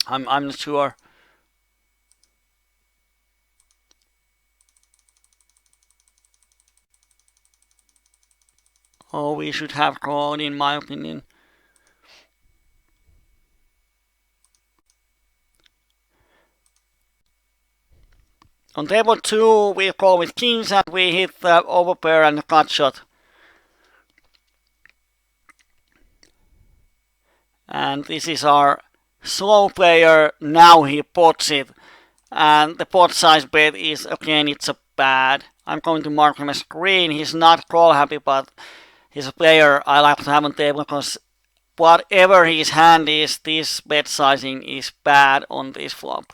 I'm not sure. Oh, we should have called, in my opinion. On table 2, we call with kings and we hit the overpair and the cut shot. And this is our slow player. Now he pots it. And the pot size bet is, again, it's a bad. I'm going to mark him as green. He's not call happy, but he's a player I like to have on table because whatever his hand is, this bet sizing is bad on this flop.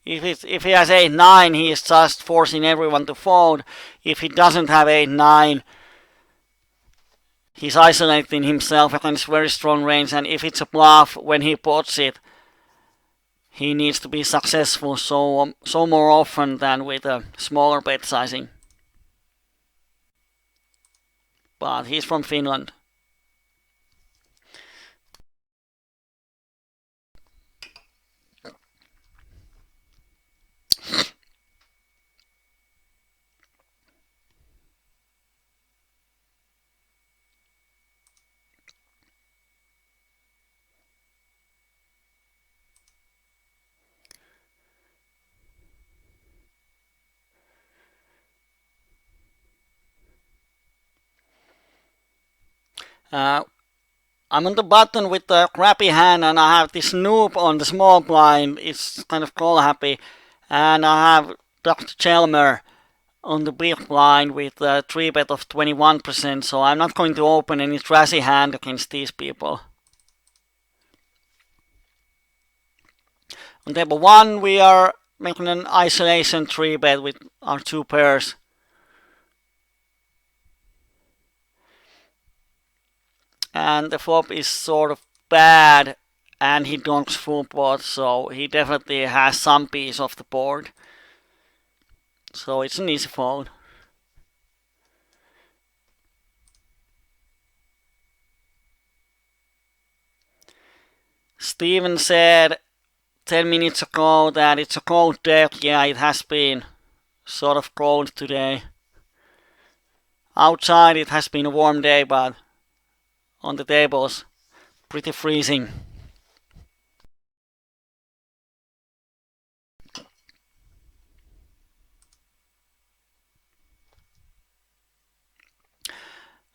If he has 8-9, he is just forcing everyone to fold. If he doesn't have 8-9, he's isolating himself against very strong range. And if it's a bluff, when he pots it, he needs to be successful so more often than with a smaller bet sizing. But he's from Finland. I'm on the button with the crappy hand and I have this noob on the small blind. It's kind of call happy. And I have Dr. Chelmer on the big blind with a 3-bet of 21%. So I'm not going to open any trashy hand against these people. On table 1 we are making an isolation 3-bet with our 2 pairs. And the flop is sort of bad and he donks full pot, so he definitely has some piece of the board. So it's an easy fold. Steven said 10 minutes ago that it's a cold deck. Yeah, it has been sort of cold today. Outside it has been a warm day, but on the tables, pretty freezing.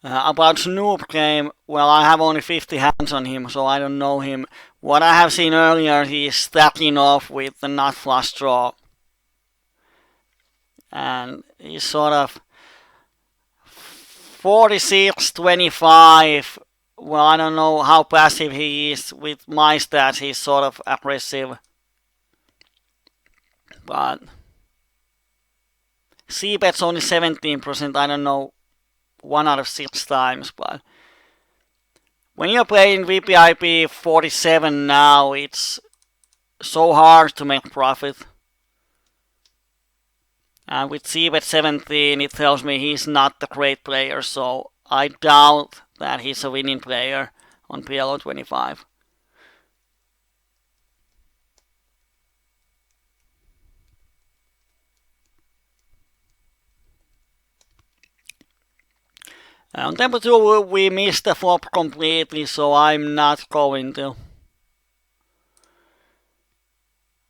About Snoop game, well, I have only 50 hands on him, so I don't know him. What I have seen earlier, he is stacking off with the nut flush draw. And he's sort of 46-25. Well, I don't know how passive he is. With my stats, he's sort of aggressive. But C-bet's only 17%. I don't know, 1 out of 6 times. But when you're playing VPIP 47 now, it's so hard to make profit. And with C-bet 17, it tells me he's not a great player, so I doubt that he's a winning player on PLO25. On table 2, we missed the flop completely, so I'm not going to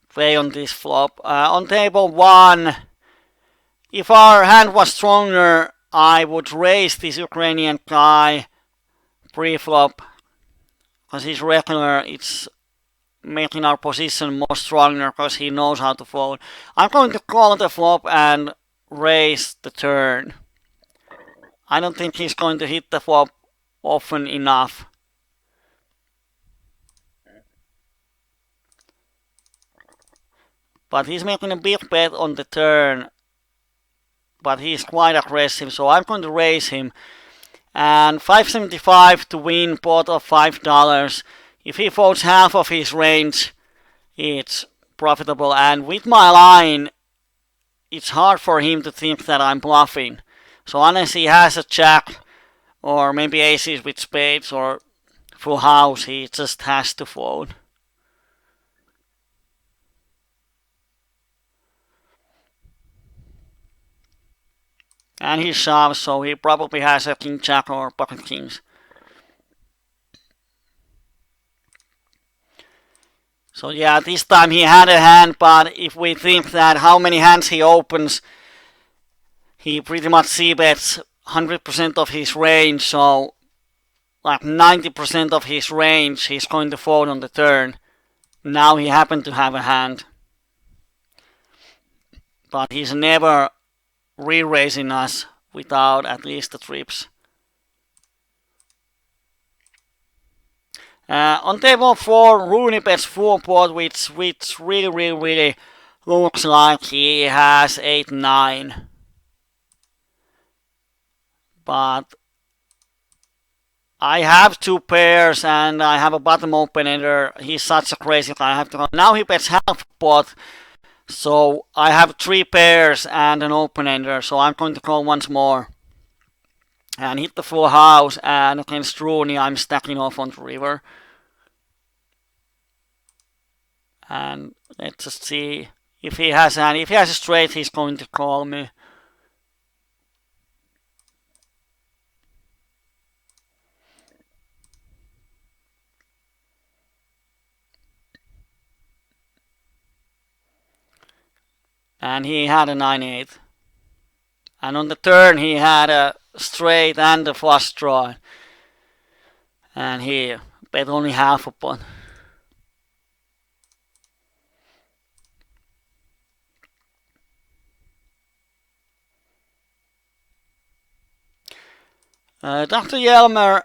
play on this flop. On table 1, if our hand was stronger, I would raise this Ukrainian guy pre-flop, because he's regular. It's making our position more stronger because he knows how to fold. I'm going to call the flop and raise the turn. I don't think he's going to hit the flop often enough. But he's making a big bet on the turn. But he's quite aggressive, so I'm going to raise him. And 575 to win pot of $5. If he folds half of his range, it's profitable. And with my line, it's hard for him to think that I'm bluffing. So unless he has a jack, or maybe aces with spades, or full house, he just has to fold. And he shoves, so he probably has a king jack or pocket kings. So yeah, this time he had a hand, but if we think that how many hands he opens, he pretty much c-bets 100% of his range, so like 90% of his range he's going to fold on the turn. Now he happened to have a hand. But he's never re-raising us without at least the trips. On table 4, Rooney bets full pot, which really looks like he has 8-9. But I have 2 pairs and I have a bottom open-ender. He's such a crazy guy. I have to go. Now he bets half pot. So I have 3 pairs and an open-ender. So I'm going to call once more. And hit the full house. And against Rooney, I'm stacking off on the river. And let's just see if he has any. If he has a straight, he's going to call me. And he had a 9-8. And on the turn he had a straight and a flush draw. And he bet only half a pot. Dr. Yelmer,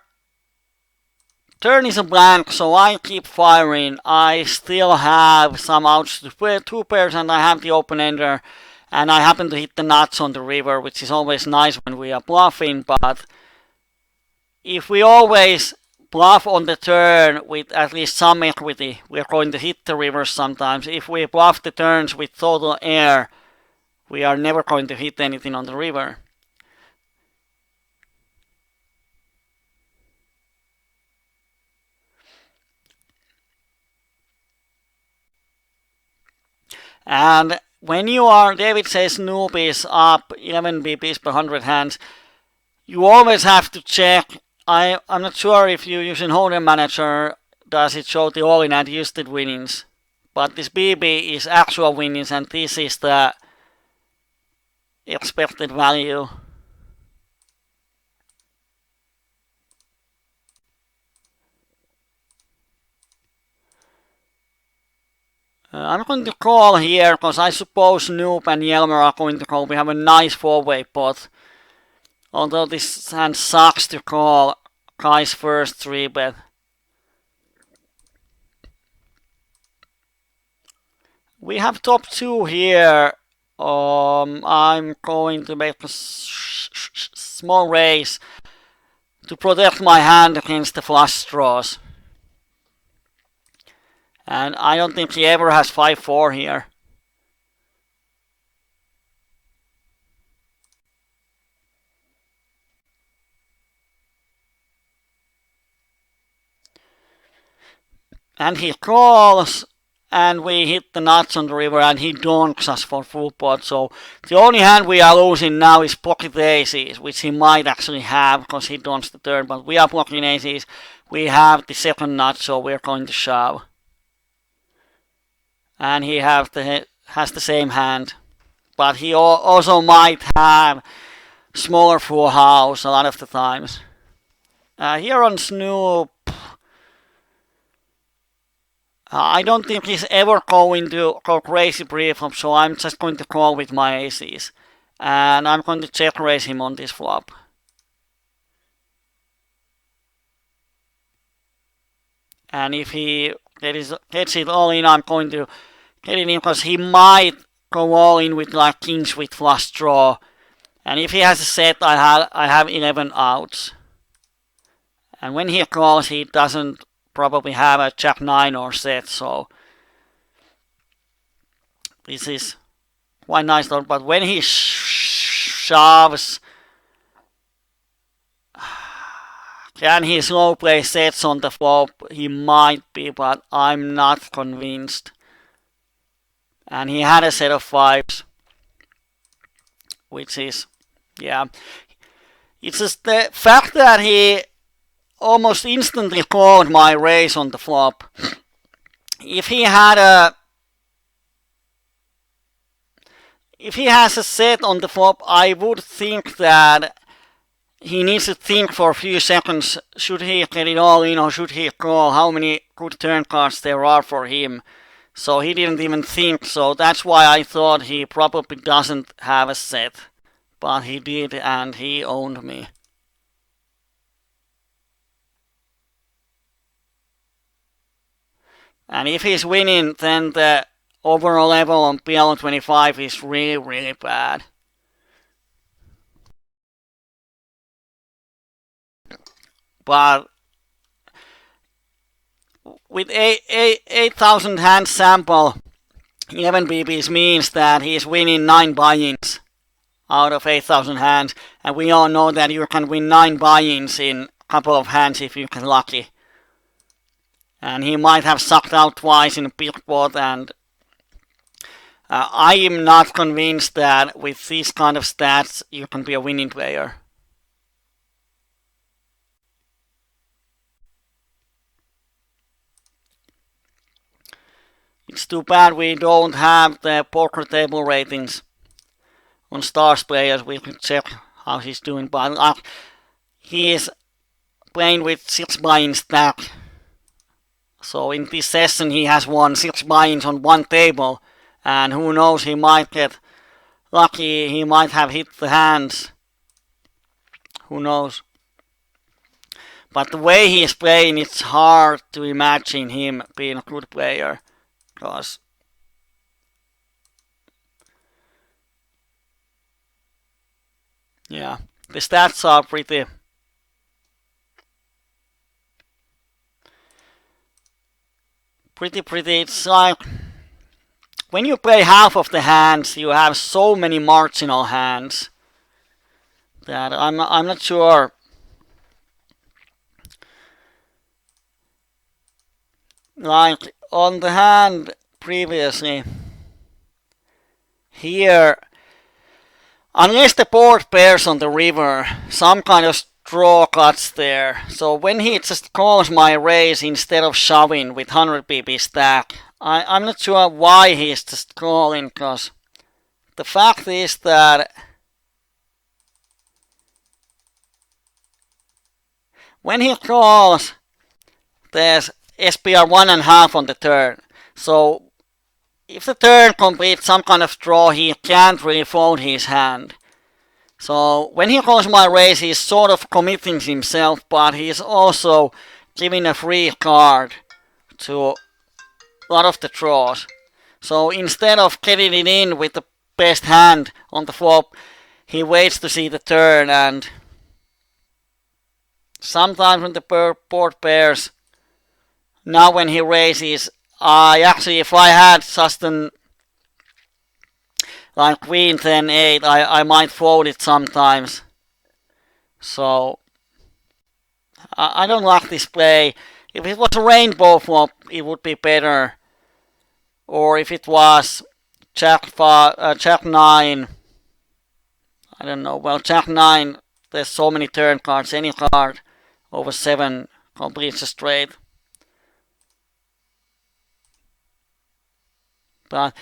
turn is a blank, so I keep firing. I still have some outs to play, 2 pairs, and I have the open-ender. And I happen to hit the nuts on the river, which is always nice when we are bluffing. But if we always bluff on the turn with at least some equity, we're going to hit the river sometimes. If we bluff the turns with total air, we are never going to hit anything on the river. And when you are, David says noob is up 11 BPs per 100 hands, you always have to check. I'm not sure if you're using Hold'em Manager, does it show the all-in and adjusted winnings. But this BB is actual winnings and this is the expected value. I'm going to call here because I suppose Noob and Yelmer are going to call. We have a nice 4-way pot. Although this hand sucks to call Kai's first 3-bet. We have top 2 here. I'm going to make a small raise to protect my hand against the flush draws. And I don't think he ever has 5-4 here. And he calls, and we hit the nuts on the river, and he donks us for full pot. So the only hand we are losing now is pocket aces, which he might actually have because he donks the turn. But we are blocking aces. We have the second nut, so we're going to shove. And he has the same hand. But he also might have smaller full house a lot of the times. Here on Snoop, I don't think he's ever going to go crazy pre-flop, so I'm just going to call with my aces. And I'm going to check raise him on this flop. And if he gets it all in, I'm going to get it in because he might go all in with like kings with flush draw. And if he has a set, I have 11 outs. And when he calls, he doesn't probably have a jack 9 or set, so this is quite nice. But when he shoves, can he slow play sets on the flop? He might be, but I'm not convinced. And he had a set of 5s, which is, yeah. It's just the fact that he almost instantly called my raise on the flop. If he has a set on the flop, I would think that he needs to think for a few seconds. Should he get it all in or should he call? How many good turn cards there are for him? So he didn't even think. So that's why I thought he probably doesn't have a set. But he did, and he owned me. And if he's winning, then the overall level on PLO25 is really, really bad. But with 8,000 hand sample, 11 BBs means that he's winning 9 buy-ins out of 8,000 hands. And we all know that you can win 9 buy-ins in a couple of hands if you get lucky. And he might have sucked out twice in a big pot, and I am not convinced that with these kind of stats you can be a winning player. It's too bad we don't have the poker table ratings on stars players. We can check how he's doing, but he is playing with 6 buy-in stack. So in this session he has won 6 buy-ins on one table, and who knows, he might get lucky, he might have hit the hands. Who knows? But the way he is playing, it's hard to imagine him being a good player. Because yeah, the stats are pretty it's like when you play half of the hands, you have so many marginal hands that I'm not sure. Like on the hand previously, here, unless the board pairs on the river, some kind of draw cuts there. So when he just calls my raise instead of shoving with 100 BB stack, I'm not sure why he's just calling, because the fact is that when he calls, there's SPR 1.5 on the turn. So if the turn completes some kind of draw, he can't really fold his hand. So when he calls my raise, he's sort of committing himself, but he's also giving a free card to a lot of the draws. So instead of getting it in with the best hand on the flop, he waits to see the turn, and sometimes when the board pairs, now when he raises, if I had just an like queen 10 8, I might fold it sometimes. So I don't like this play. If it was a rainbow flop, it would be better. Or if it was Jack 9, I don't know. Well, Jack 9, there's so many turn cards. Any card over 7 completes a straight. But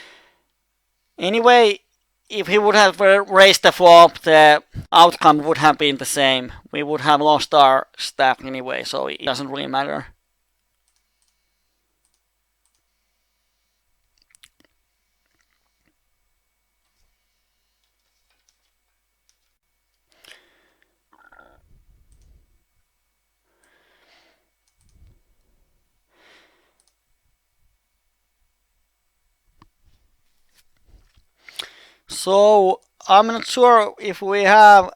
anyway, if he would have raised the flop, the outcome would have been the same. We would have lost our stack anyway, so it doesn't really matter. So I'm not sure if we have,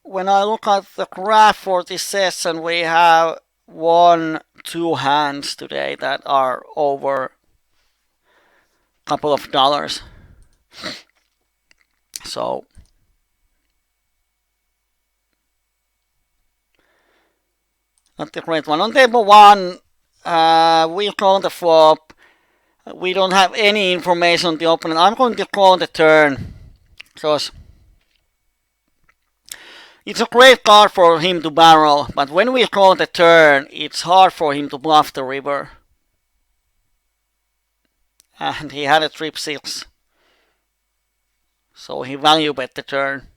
when I look at the graph for this session, we have 2 hands today that are over a couple of dollars. So not the great one. On table 1, we call the flop. We don't have any information on the opponent. I'm going to call the turn because it's a great card for him to barrel, but when we call the turn, it's hard for him to bluff the river. And he had a trip 6, so he value bet the turn.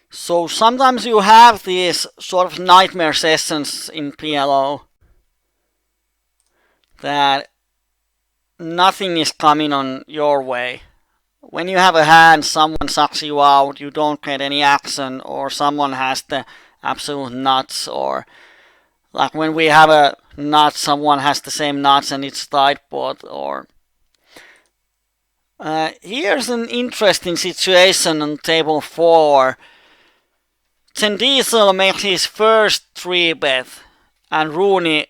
So sometimes you have these sort of nightmare sessions in PLO that nothing is coming on your way. When you have a hand, someone sucks you out, you don't get any action, or someone has the absolute nuts, or like when we have a nut, someone has the same nuts and it's tight pot, or here's an interesting situation on table 4. Then Diesel makes his first 3-bet, and Rooney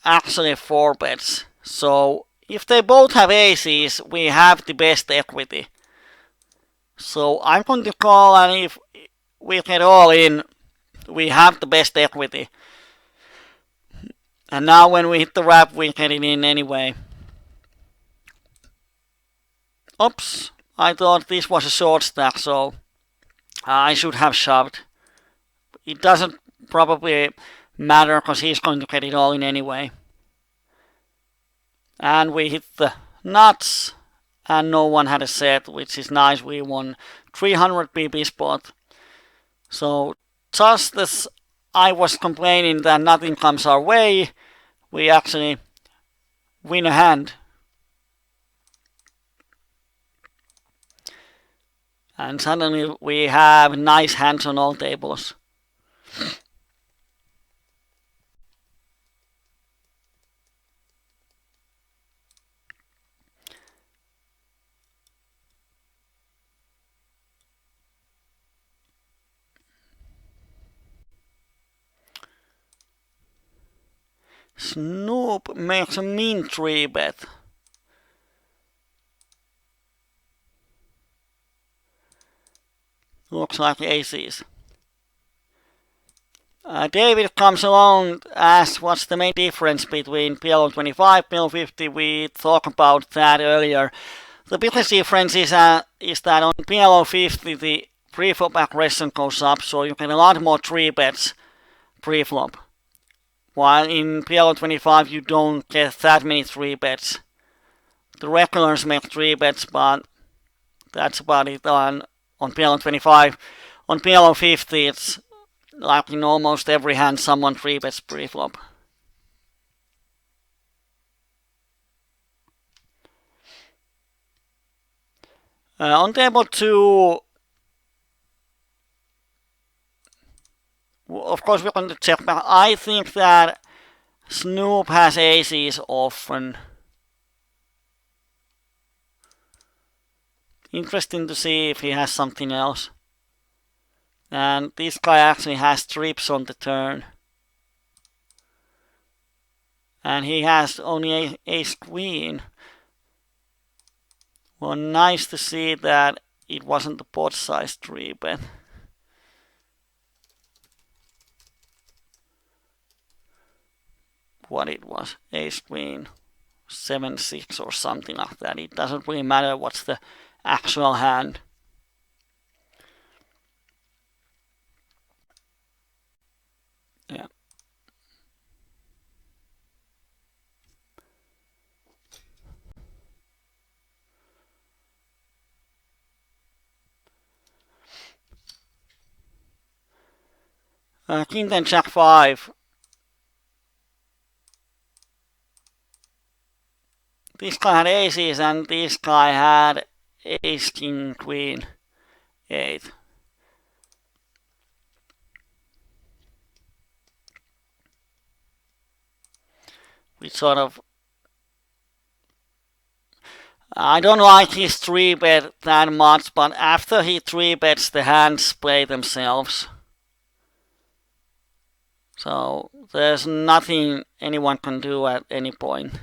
actually 4 bets. So if they both have aces, we have the best equity. So I'm going to call, and if we get all in, we have the best equity. And now when we hit the wrap, we get it in anyway. Oops, I thought this was a short stack, so I should have shoved. It doesn't probably matter because he's going to get it all in anyway. And we hit the nuts, and no one had a set, which is nice. We won 300 PP spot. So just as I was complaining that nothing comes our way, we actually win a hand. And suddenly we have nice hands on all tables. Snoop makes a mean 3-bet. Looks like aces. David comes along, asks what's the main difference between PLO25, PLO50. We talked about that earlier. The biggest difference is that on PLO50 the pre-flop aggression goes up, so you get a lot more 3-bets pre-flop. While in PLO25 you don't get that many 3-bets. the regulars make 3 bets, but that's about it on PLO25. On PLO50, it's like in almost every hand someone 3 bets pre-flop. On table 2, of course we're going to check back. I think that Snoop has aces often. Interesting to see if he has something else. And this guy actually has trips on the turn. And he has only ace queen. Well, nice to see that it wasn't the pot size 3 bet. What it was, ace queen 7-6 or something like that. It doesn't really matter what's the actual hand. Yeah. King 10 jack 5. This guy had aces and this guy had ace king queen 8. We sort of, I don't like his 3 bet that much, but after he 3 bets the hands play themselves. So there's nothing anyone can do at any point.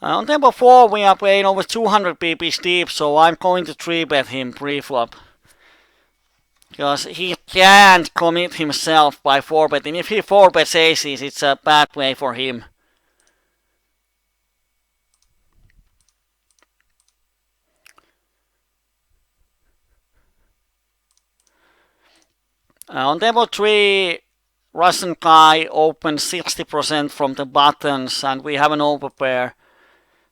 On table 4 we are playing over 200 pp's deep, so I'm going to 3 bet him pre-flop. Because he can't commit himself by 4 betting. If he 4 bets aces, it's a bad play for him. On table 3, Russian guy opens 60% from the buttons, and we have an overpair.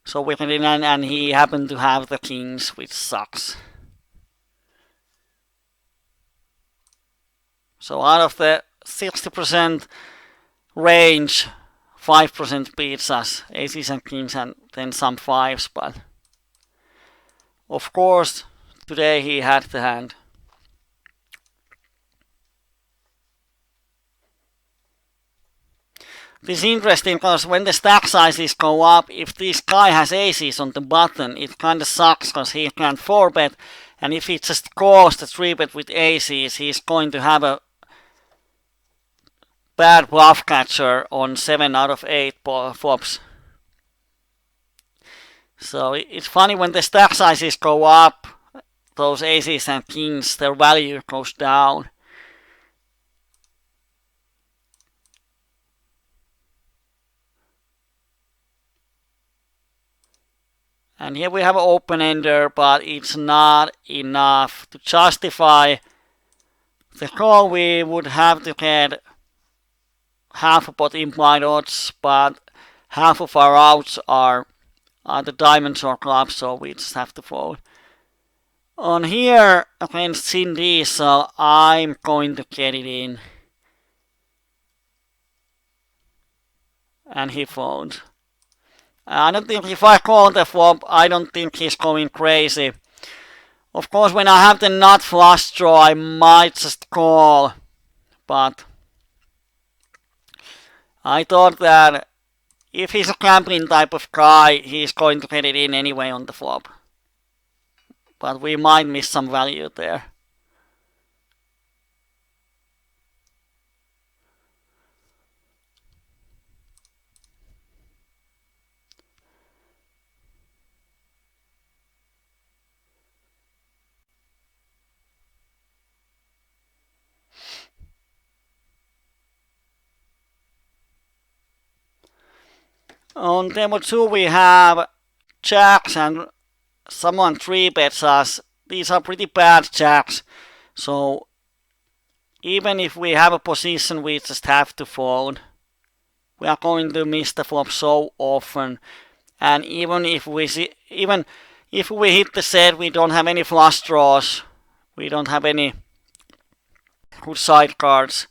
So we can in, and he happened to have the kings, which sucks. So out of the 60% range, 5% beats us, aces and kings, and then some fives. But of course, today he had the hand. This is interesting because when the stack sizes go up, if this guy has aces on the button, it kind of sucks because he can't 4 bet. And if he just calls the 3 bet with aces, he's going to have a bad bluff catcher on 7 out of 8 flops. So it's funny when the stack sizes go up, those aces and kings, their value goes down. And here we have an open-ender, but it's not enough to justify the call. We would have to get half a pot implied odds, but half of our outs are the diamonds or clubs, so we just have to fold. On here against Cindy, so I'm going to get it in. And he folds. I don't think if I call the flop, I don't think he's going crazy. Of course, when I have the nut flush draw, I might just call. But I thought that if he's a gambling type of guy, he's going to get it in anyway on the flop. But we might miss some value there. On table 2 we have jacks and someone 3 bets us. These are pretty bad jacks, so even if we have a position we just have to fold. we are going to miss the flop so often. And even if we hit the set, we don't have any flush draws, we don't have any good side cards.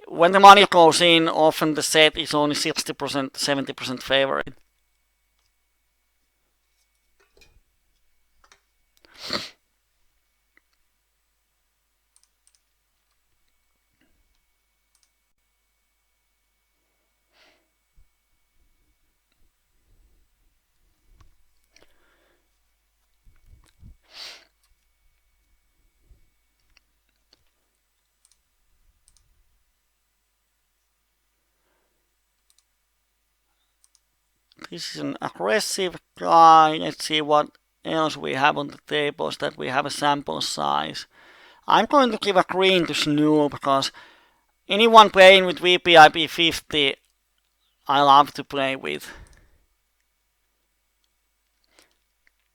When the money goes in, often the set is only 60%, 70% favorite. This is an aggressive guy. Let's see what else we have on the table, is that we have a sample size. I'm going to give a green to Snoo because anyone playing with PLO50 I love to play with.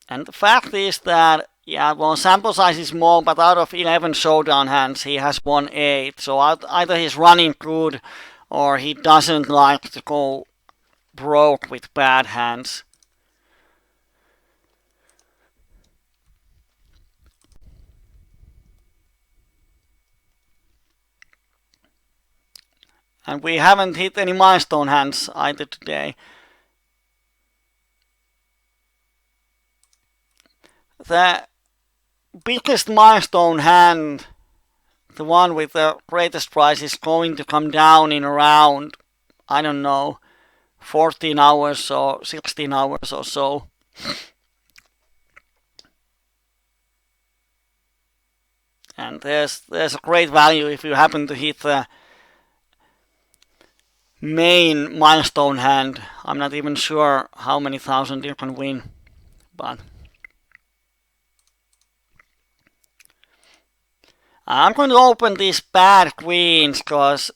And the fact is that, yeah, well, sample size is small, but out of 11 showdown hands, he has won 8. So either he's running good or he doesn't like to go broke with bad hands. And we haven't hit any milestone hands either today. The biggest milestone hand, the one with the greatest price, is going to come down in around, I don't know, 14 hours or 16 hours or so. And there's a great value if you happen to hit the main milestone hand. I'm not even sure how many thousand you can win, but I'm going to open these bad queens because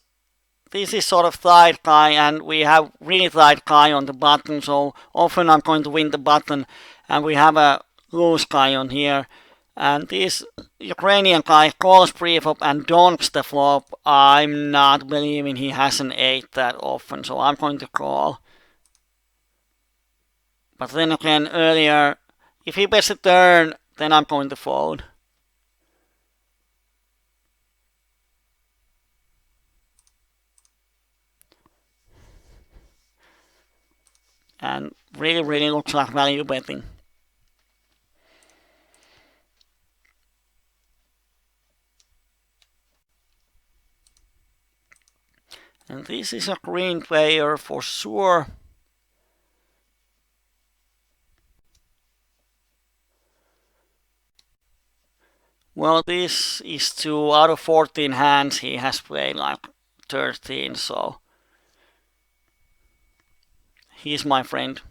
this is sort of tight guy and we have really tight guy on the button, so often I'm going to win the button, and we have a loose guy on here. And this Ukrainian guy calls preflop and donks the flop. I'm not believing he has an 8 that often, so I'm going to call. But then again, earlier, if he bets a turn, then I'm going to fold. And really looks like value betting. And this is a green player for sure. Well, this is 2 out of 14 hands. He has played like 13, so he's my friend.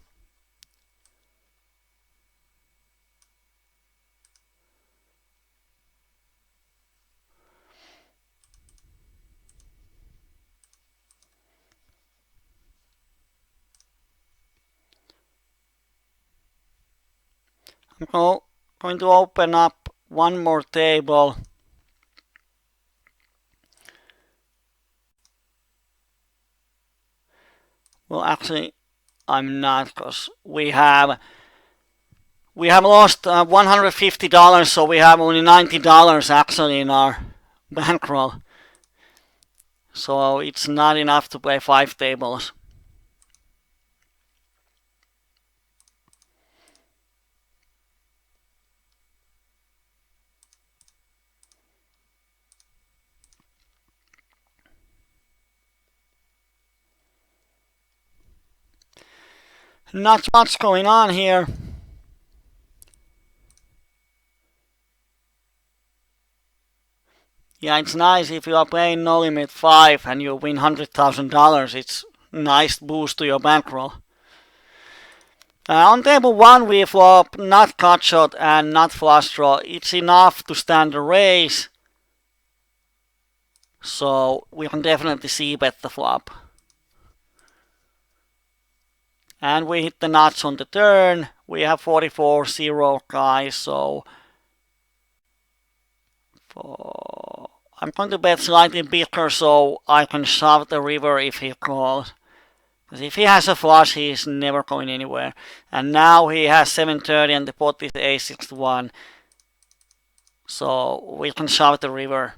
I'm going to open up one more table. Well, actually, I'm not, because we have lost $150, so we have only $90 actually in our bankroll. So it's not enough to play 5 tables. Not much going on here. Yeah, it's nice if you are playing No Limit 5 and you win $100,000. It's a nice boost to your bankroll. On table 1 we flop not cut shot and not flush draw. It's enough to stand a raise. So we can definitely see bet the flop. And we hit the nuts on the turn. We have 44-0 guys, so I'm going to bet slightly bigger so I can shove the river if he calls. Because if he has a flush, he's never going anywhere. And now he has 730 and the pot is a61. So we can shove the river.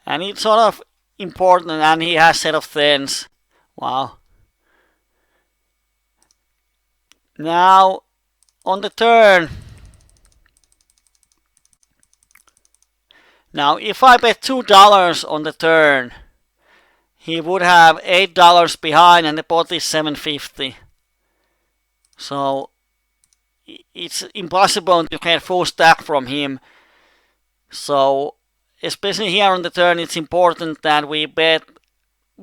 And it's sort of important, and he has set of tens. Wow. Now, on the turn. Now, if I bet $2 on the turn, he would have $8 behind, and the pot is 750. So, it's impossible to get full stack from him. So, especially here on the turn, it's important that we bet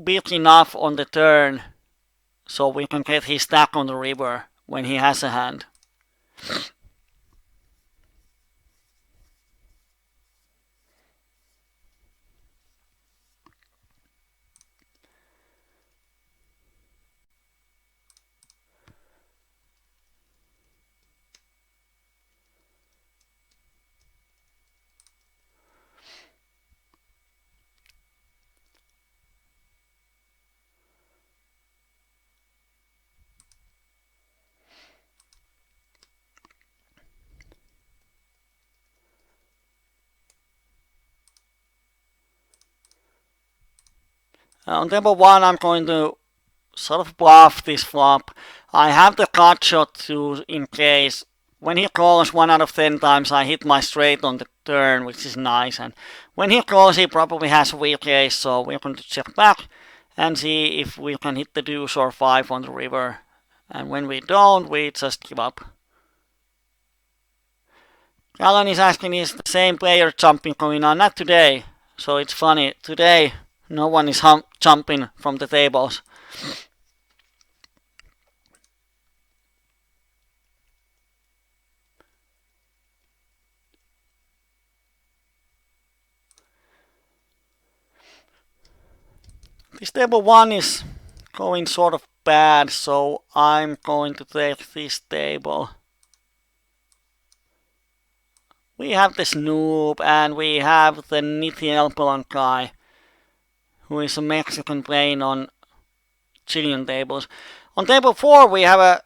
big enough on the turn so we can get his stack on the river when he has a hand. On table 1, I'm going to sort of bluff this flop. I have the cut shot to, in case when he calls 1 out of 10 times I hit my straight on the turn, which is nice. And when he calls, he probably has a weak ace, so we're going to check back and see if we can hit the deuce or 5 on the river. And when we don't, we just give up. Alan is asking, is the same player jumping going on? Not today. So it's funny. Today, no one is jumping from the tables. This table 1 is going sort of bad, so I'm going to take this table. We have the Snoop and we have the Nitty Elpelon guy, who is a Mexican playing on Chilean tables. On table 4 we have a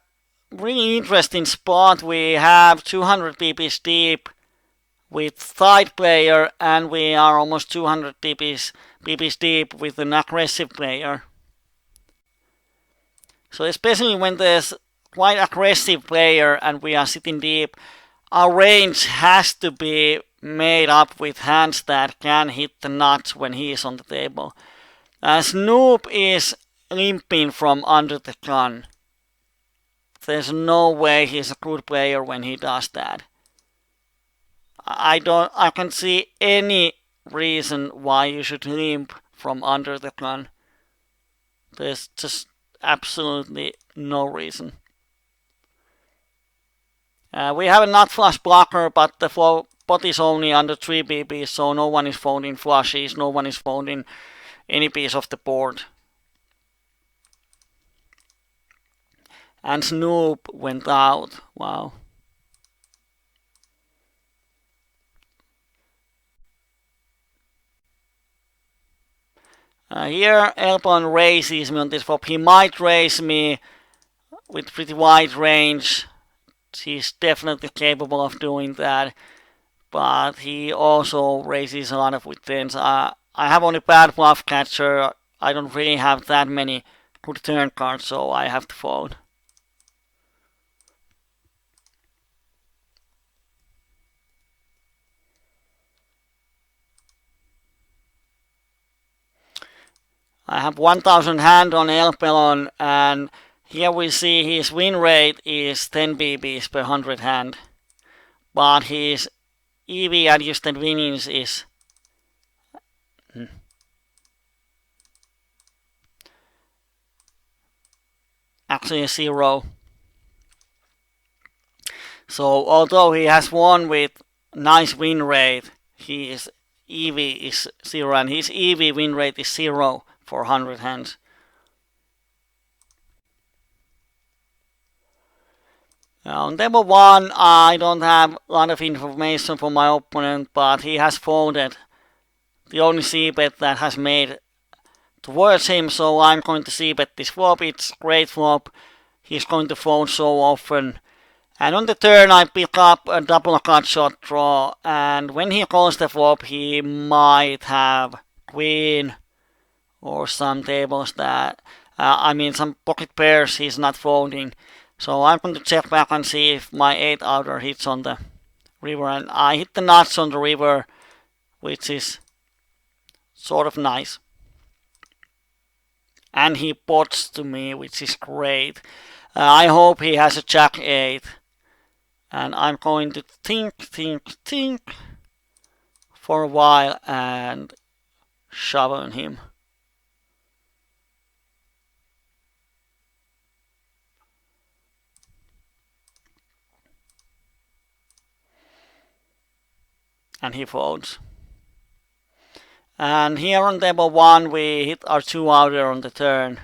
really interesting spot. We have 200 pp's deep with tight player, and we are almost 200 pp's deep with an aggressive player. So especially when there's quite aggressive player and we are sitting deep, our range has to be made up with hands that can hit the nuts when he is on the table. Snoop is limping from under the gun. There's no way he's a good player when he does that. I can see any reason why you should limp from under the gun. There's just absolutely no reason. We have a nut flush blocker, but the pot is only under 3 pp, so no one is folding flushes, no one is folding any piece of the board. And Snoop went out. Wow. Here Elpon raises me on this flop. He might raise me with pretty wide range. He's definitely capable of doing that. But he also raises a lot of with tens. I have only bad bluff catcher. I don't really have that many good turn cards, so I have to fold. I have 1000 hand on Elpelon, and here we see his win rate is 10 bb's per 100 hand. But his EV adjusted winnings is actually a 0. So although he has won with nice win rate, his EV is 0, and his EV win rate is 0 for 100 hands. On table 1, I don't have a lot of information for my opponent, but he has folded the only c-bet that has made towards him, so I'm going to c-bet this flop. It's great flop. He's going to fold so often. And on the turn I pick up a double cut shot draw, and when he calls the flop he might have queen or some tables that, some pocket pairs he's not folding. So I'm going to check back and see if my 8 outer hits on the river, and I hit the nuts on the river, which is sort of nice. And he pots to me, which is great. I hope he has a jack 8. And I'm going to think for a while and shove on him. And he folds. And here on table 1 we hit our 2 outer on the turn.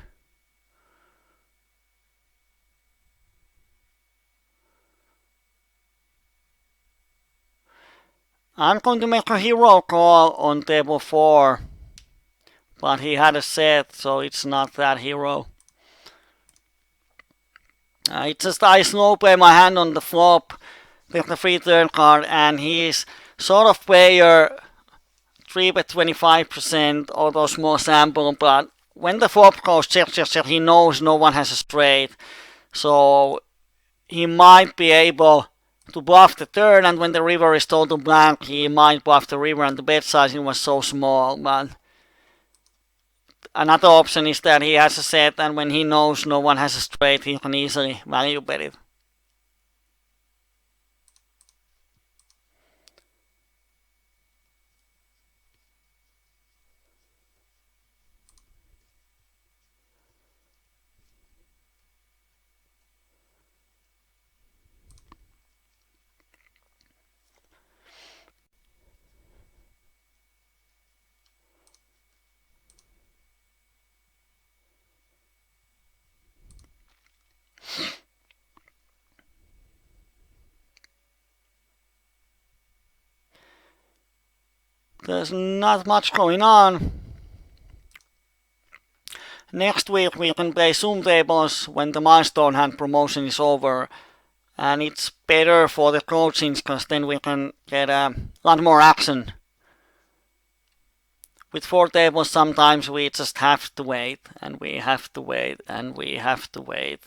I'm going to make a hero call on table 4, but he had a set, so it's not that hero. It's just I slow play my hand on the flop with the free turn card, and he's sort of player 3-bet 25%, although small sample, but when the flop goes check, he knows no one has a straight, so he might be able to bluff the turn, and when the river is total blank he might bluff the river, and the bet sizing was so small. But another option is that he has a set, and when he knows no one has a straight he can easily value bet it. There's not much going on. Next week we can play Zoom tables when the milestone hand promotion is over, and it's better for the coachings because then we can get a lot more action. With 4 tables sometimes we just have to wait, and we have to wait, and we have to wait.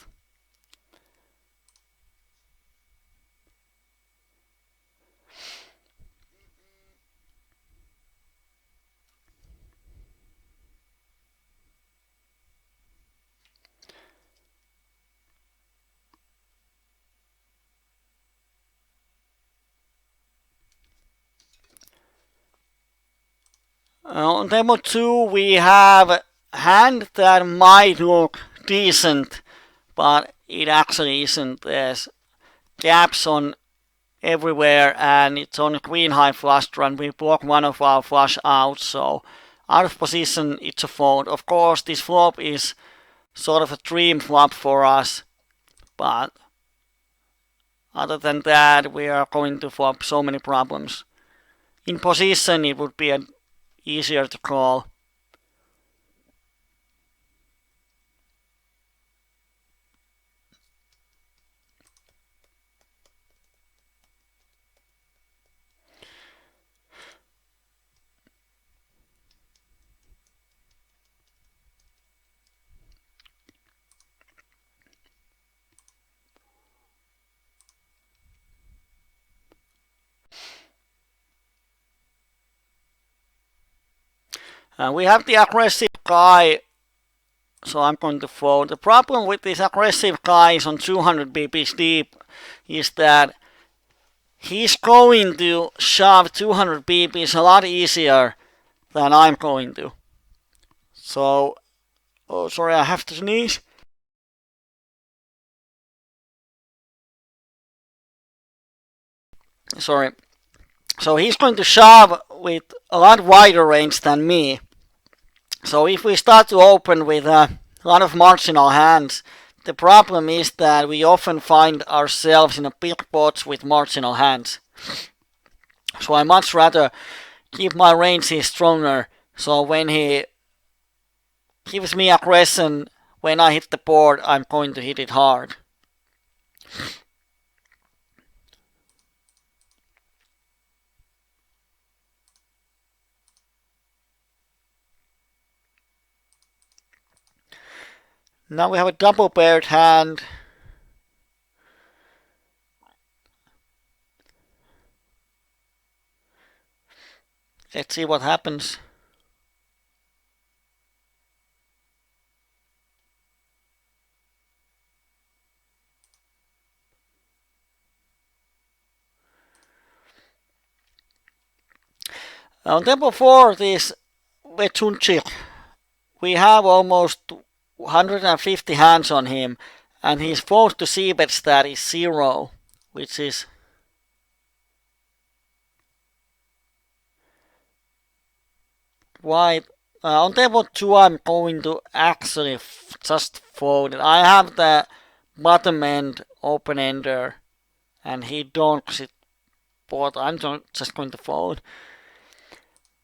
On table 2 we have a hand that might look decent, but it actually isn't. There's gaps on everywhere, and it's on a queen high flush draw, and we block one of our flush outs, so out of position it's a fold. Of course this flop is sort of a dream flop for us, but other than that we are going to flop so many problems. In position it would be easier to call. We have the aggressive guy, so I'm going to fold. The problem with this aggressive guy is on 200 bps deep is that he's going to shove 200 bps a lot easier than I'm going to. So, oh sorry, I have to sneeze. Sorry. So he's going to shove with a lot wider range than me. So if we start to open with a lot of marginal hands, the problem is that we often find ourselves in a big pots with marginal hands. So I much rather keep my ranges stronger. So when he gives me aggression, when I hit the board, I'm going to hit it hard. Now we have a double paired hand. Let's see what happens. On table 4, this Vetunchi, we have almost 150 hands on him, and his forced to c-bet stat is 0, which is quite. On table 2, I'm going to actually just fold it. I have the bottom end open ender, and he donks it, but I'm just going to fold.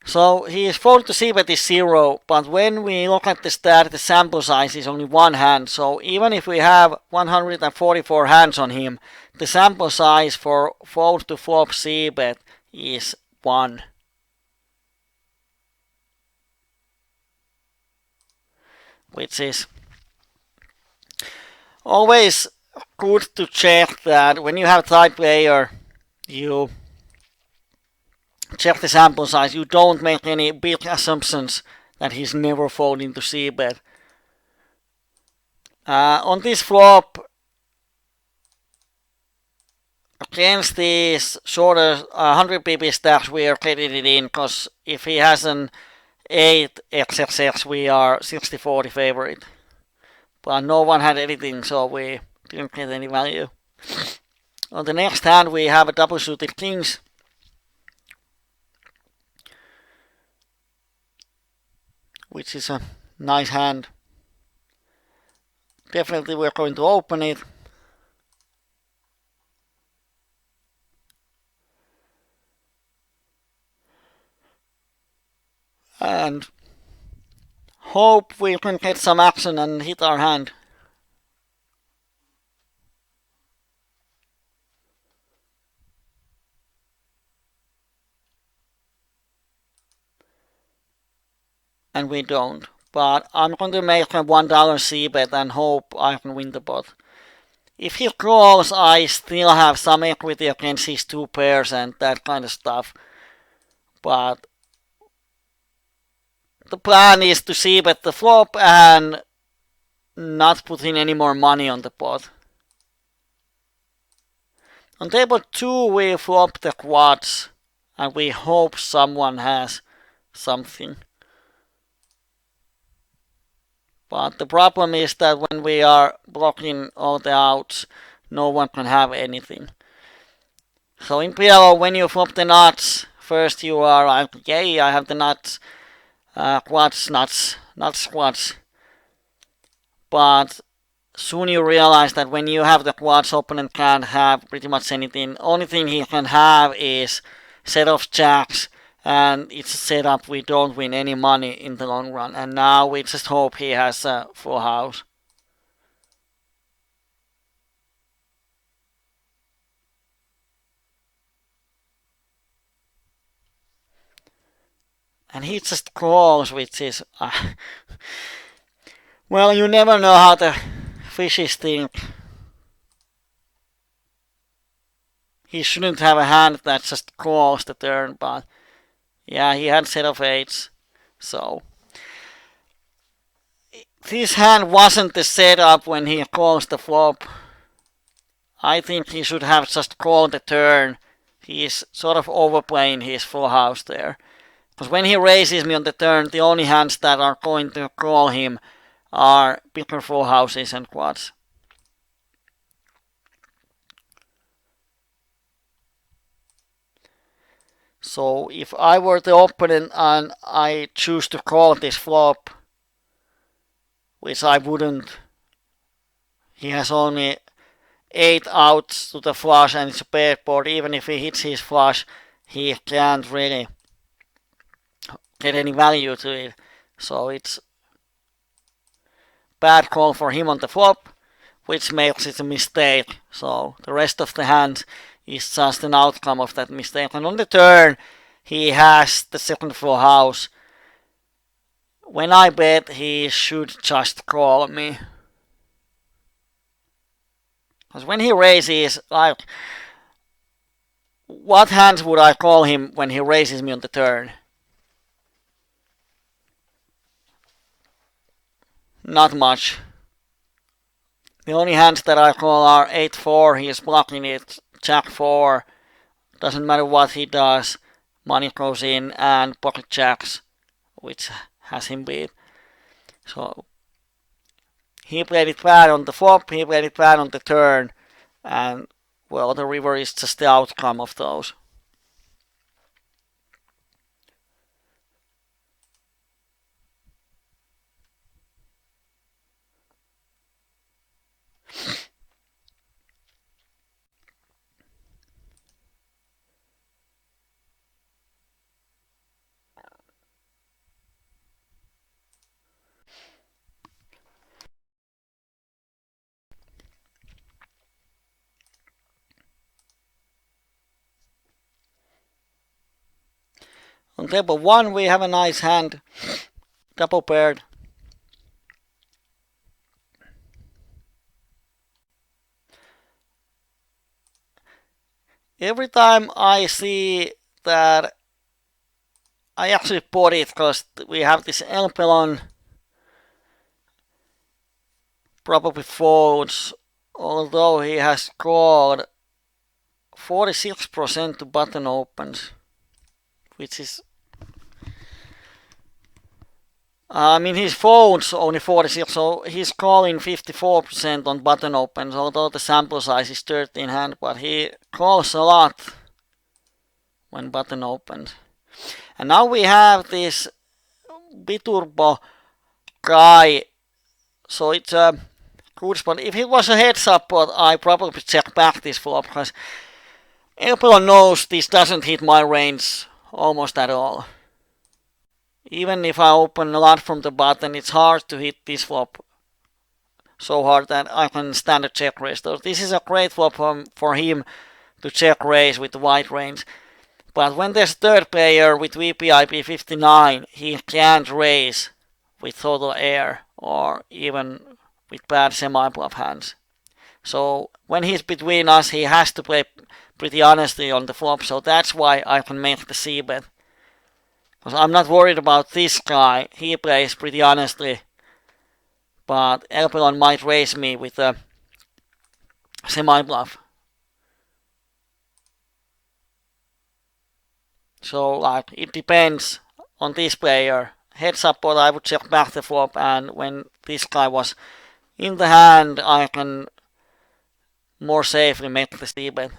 So his fold to c-bet is 0, but when we look at the stat, the sample size is only one hand. So even if we have 144 hands on him, the sample size for fold to flop c-bet is 1. Which is always good to check that when you have a tight player, you check the sample size. You don't make any big assumptions that he's never folding to c-bet. On this flop, against these shorter 100 pp stacks, we are getting it in, because if he has an 8 XXX, we are 60-40 favorite. But no one had anything, so we didn't get any value. On the next hand, we have a double suited kings. Which is a nice hand. Definitely we're going to open it. And hope we can get some action and hit our hand. And we don't. But I'm going to make a $1 c-bet and hope I can win the pot. If he calls, I still have some equity against his two pairs and that kind of stuff. But the plan is to c-bet the flop and not put in any more money on the pot. On table 2, we flop the quads and we hope someone has something. But the problem is that when we are blocking all the outs, no one can have anything. So in PLO, when you flop the nuts, first you are like, okay, I have the nuts, quads, nuts, nuts, quads. But soon you realize that when you have the quads, opponent can't have pretty much anything. Only thing he can have is set of jacks, and it's a setup we don't win any money in the long run. And now we just hope he has a full house. And he just calls, which is... well, you never know how the fishes think. He shouldn't have a hand that just calls the turn, but... yeah, he had set of 8s. So... this hand wasn't the setup when he calls the flop. I think he should have just called the turn. He's sort of overplaying his full house there. Because when he raises me on the turn, the only hands that are going to call him are bigger full houses and quads. So if I were the opponent and I choose to call this flop, which I wouldn't, He has only 8 outs to the flush and it's a paired board. Even if he hits his flush, he can't really get any value to it. So it's bad call for him on the flop, which makes it a mistake. So the rest of the hand is just an outcome of that mistake. And on the turn, he has the second full house. When I bet, he should just call me. Because when he raises, like, what hands would I call him when he raises me on the turn? Not much. The only hands that I call are 8-4, he is blocking it, Jack-4, doesn't matter what he does, money goes in, and pocket jacks, which has him beat. So he played it bad on the flop, he played it bad on the turn, and well, the river is just the outcome of those. On table 1 we have a nice hand, double paired. Every time I see that, I actually bought it because we have this Elpelon, probably folds, although he has called 46% to button opens, which is, I mean, his folds only 46, so he's calling 54% on button opens, although the sample size is 13 hand, but he calls a lot when button opens. And now we have this biturbo guy, so it's a good spot. If it was a heads up pot, I probably check back this flop, because Elpelon knows this doesn't hit my range almost at all. Even if I open a lot from the button, it's hard to hit this flop so hard that I can stand a check raise. So this is a great flop for him to check raise with the wide range. But when there's a third player with VPIP 59, he can't raise with total air or even with bad semi-bluff hands. So when he's between us, he has to play pretty honestly on the flop. So that's why I can make the c-bet. Because I'm not worried about this guy. He plays pretty honestly. But Elpelon might raise me with a semi-bluff. So like it depends on this player. Heads up pot, I would check back the flop, and when this guy was in the hand, I can more safely make the c-bet.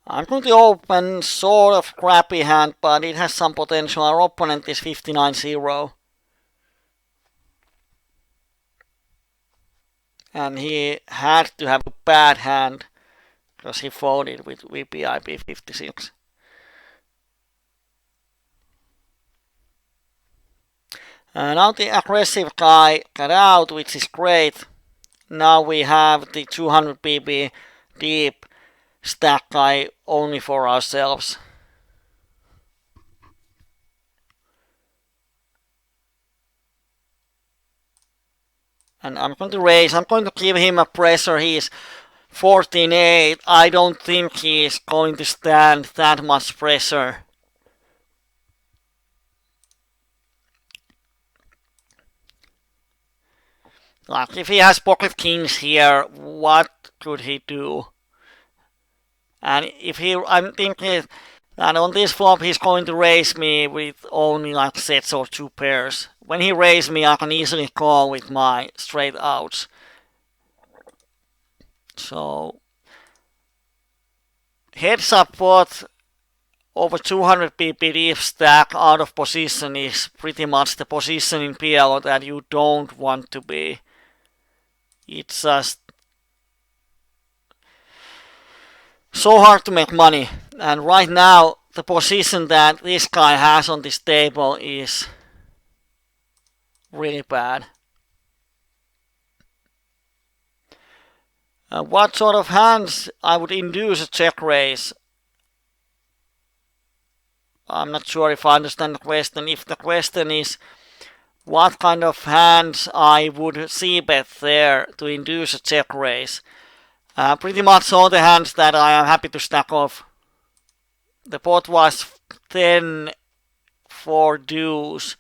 I'm going to open sort of crappy hand, but it has some potential. Our opponent is 59-0. And he had to have a bad hand because he folded with VPIP 56. Now the aggressive guy got out, which is great. Now we have the 200 pp deep stack guy only for ourselves. And I'm going to raise, I'm going to give him a pressure. He's 14-8. I don't think he's going to stand that much pressure. Like if he has pocket kings here, what could he do? And if he, I'm thinking And on this flop, he's going to raise me with only like sets or two pairs. When he raises me, I can easily call with my straight outs. So, heads up pot over 200 pp deep stack out of position is pretty much the position in PLO that you don't want to be. It's just so hard to make money. And right now, the position that this guy has on this table is really bad. What sort of hands I would induce a check raise? I'm not sure if I understand the question. If the question is what kind of hands I would see bet there to induce a check raise, pretty much all the hands that I am happy to stack off. The pot was 10 for deuce.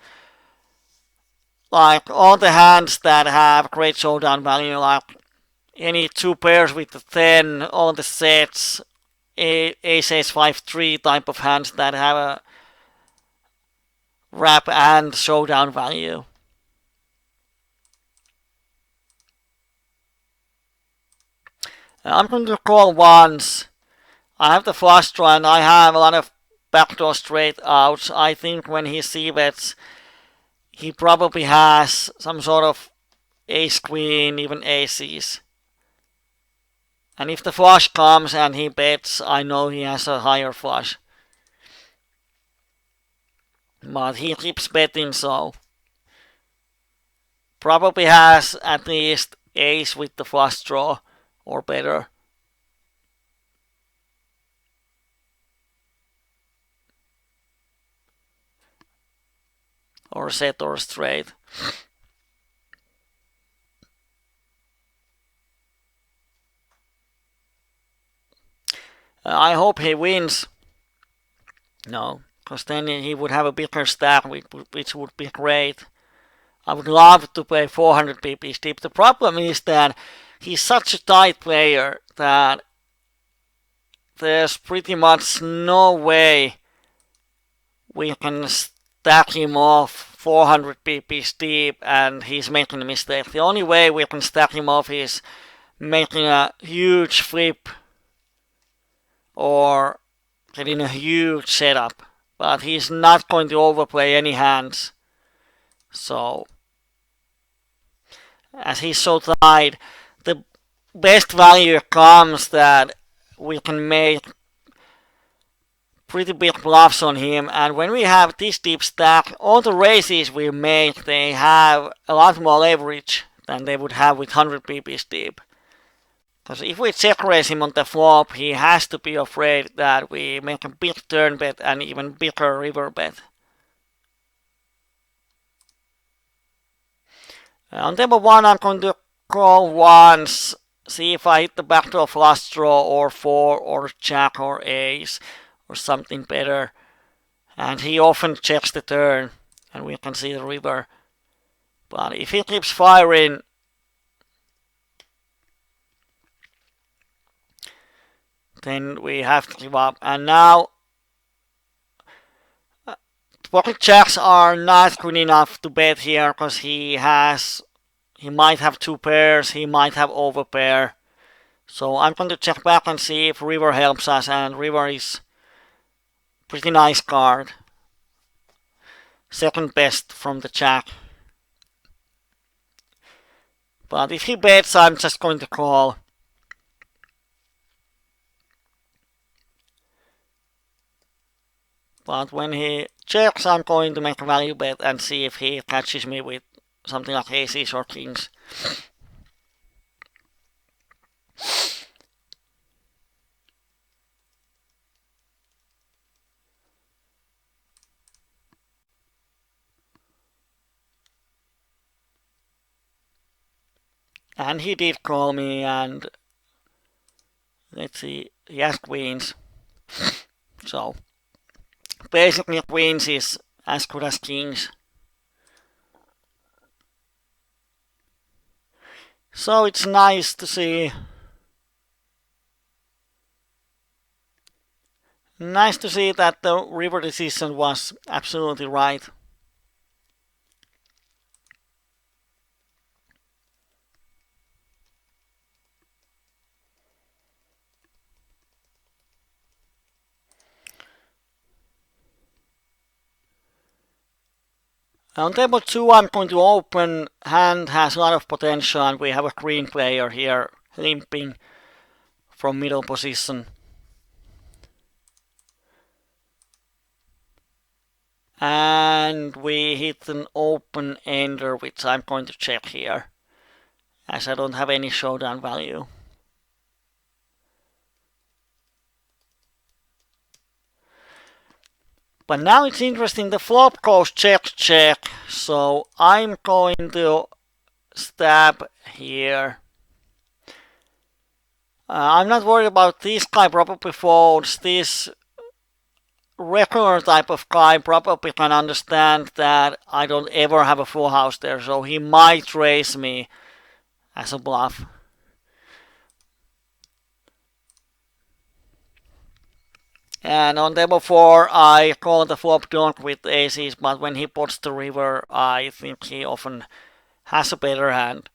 Like all the hands that have great showdown value, like any two pairs with the 10, all the sets, ace 5-3 type of hands that have a wrap and showdown value. I'm going to call once. I have the flush draw and I have a lot of backdoor straight outs. I think when he c-bets, he probably has some sort of ace queen, even aces. And if the flush comes and he bets, I know he has a higher flush. But he keeps betting, so probably has at least ace with the flush draw or better. Or set or straight. I hope he wins. No, because then he would have a bigger stack, which would be great. I would love to play 400 pp deep. The problem is that he's such a tight player that there's pretty much no way we can stack him off 400 pp deep and he's making a mistake. The only way we can stack him off is making a huge flip or getting a huge setup. But he's not going to overplay any hands. So, as he's so tight, the best value comes that we can make pretty big bluffs on him. And when we have this deep stack, all the raises we make, they have a lot more leverage than they would have with 100 pp deep. Because if we check raise him on the flop, he has to be afraid that we make a big turn bet and even bigger river bet. On table 1, I'm going to call once, see if I hit the backdoor flush draw or 4 or jack or ace or something better. And he often checks the turn and we can see the river. But if he keeps firing, then we have to give up. And now, pocket jacks are not good enough to bet here because he might have two pairs, he might have overpair. So I'm going to check back and see if river helps us, and river is pretty nice card. Second best from the jack. But if he bets, I'm just going to call. But when he checks, I'm going to make a value bet and see if he catches me with something like aces or kings. And he did call me, and let's see, he has queens. So basically queens is as good as kings. So it's nice to see Nice to see that the river decision was absolutely right. On table 2 I'm going to open. Hand has a lot of potential and we have a green player here limping from middle position. And we hit an open ender, which I'm going to check here, as I don't have any showdown value. But now it's interesting, the flop goes check check, so I'm going to stab here. I'm not worried about this guy probably folds. This regular type of guy probably can understand that I don't ever have a full house there, so he might raise me as a bluff. And on table 4 I call the flop donk with aces, but when he puts the river I think he often has a better hand.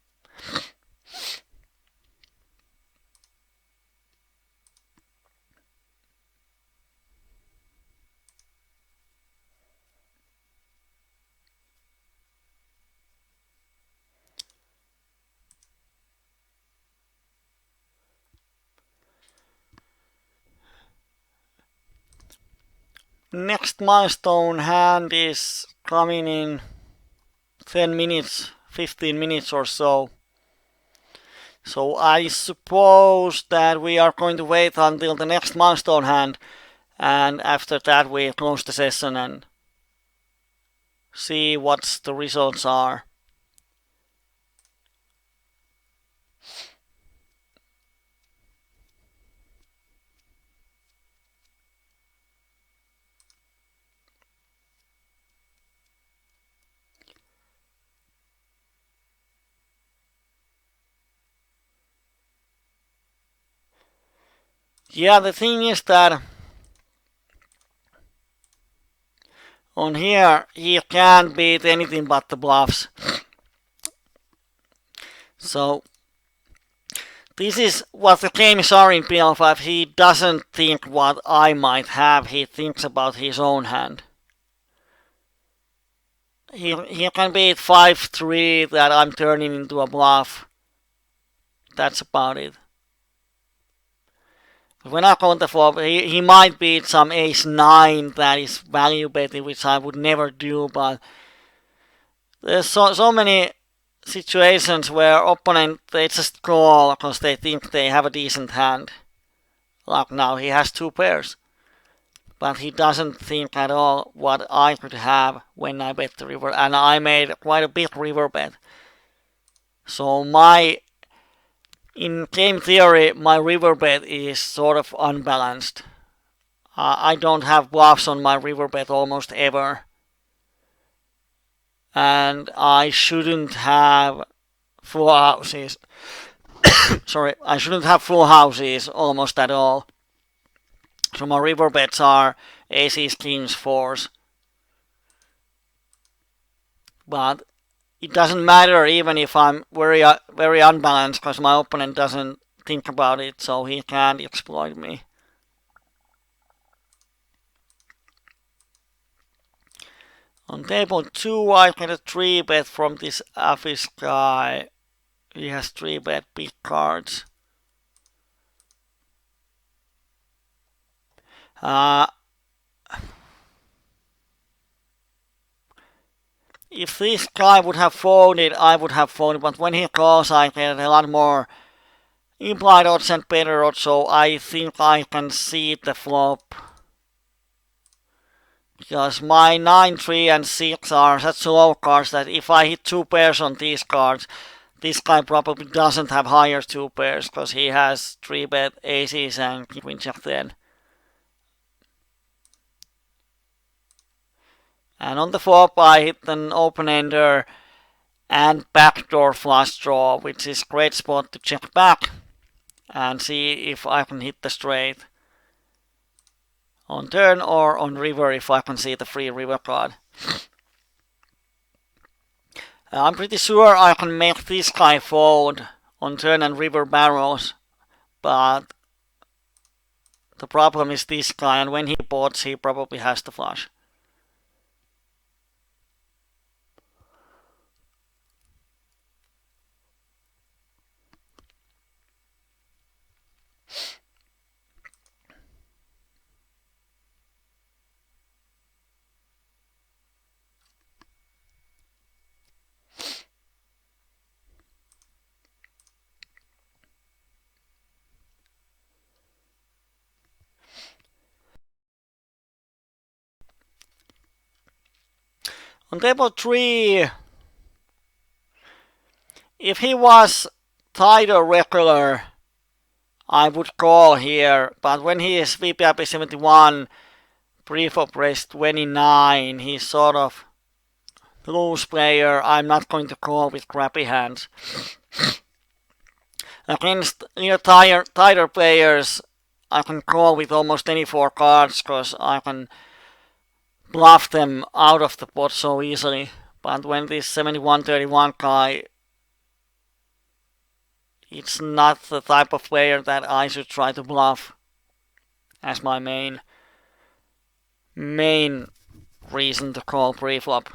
Next milestone hand is coming in 10 minutes, 15 minutes or so. So I suppose that we are going to wait until the next milestone hand, and after that we close the session and see what the results are. Yeah, the thing is that on here he can't beat anything but the bluffs. So this is what the games are in PL5. He doesn't think what I might have, he thinks about his own hand. He can beat 5-3 that I'm turning into a bluff. That's about it. When I count the flop, he might beat some ace-9 that is value betting, which I would never do, but there's so many situations where opponent, they just call because they think they have a decent hand. Like now, he has 2 pairs. But he doesn't think at all what I could have when I bet the river, and I made quite a big river bet. So in game theory, my river bet is sort of unbalanced. I don't have bluffs on my river bet almost ever. And I shouldn't have full houses. Sorry, I shouldn't have full houses almost at all. So my river bets are aces, kings, fours. But it doesn't matter even if I'm very unbalanced, because my opponent doesn't think about it, so he can't exploit me. On table 2 I get a 3-bet from this Afish guy. He has 3-bet big cards. If this guy would have folded, I would have folded, but when he calls I get a lot more implied odds and better odds, so I think I can see the flop. Because my 9, 3 and 6 are such low cards that if I hit 2 pairs on these cards, this guy probably doesn't have higher 2 pairs, because he has 3-bet aces and queen jack 10. And on the flop I hit an open-ender and backdoor flush draw, which is a great spot to check back and see if I can hit the straight. on turn or on river if I can see the free river card. I'm pretty sure I can make this guy fold on turn and river barrels, but the problem is this guy, and when he boards he probably has the flush. On table 3, if he was tied or regular, I would call here, but when he is VPIP 71, pre-flop raise 29, he's sort of loose player. I'm not going to call with crappy hands. Against tighter players, I can call with almost any 4 cards because I can bluff them out of the pot so easily. But when this 71-31 guy, it's not the type of player that I should try to bluff as my main reason to call pre-flop.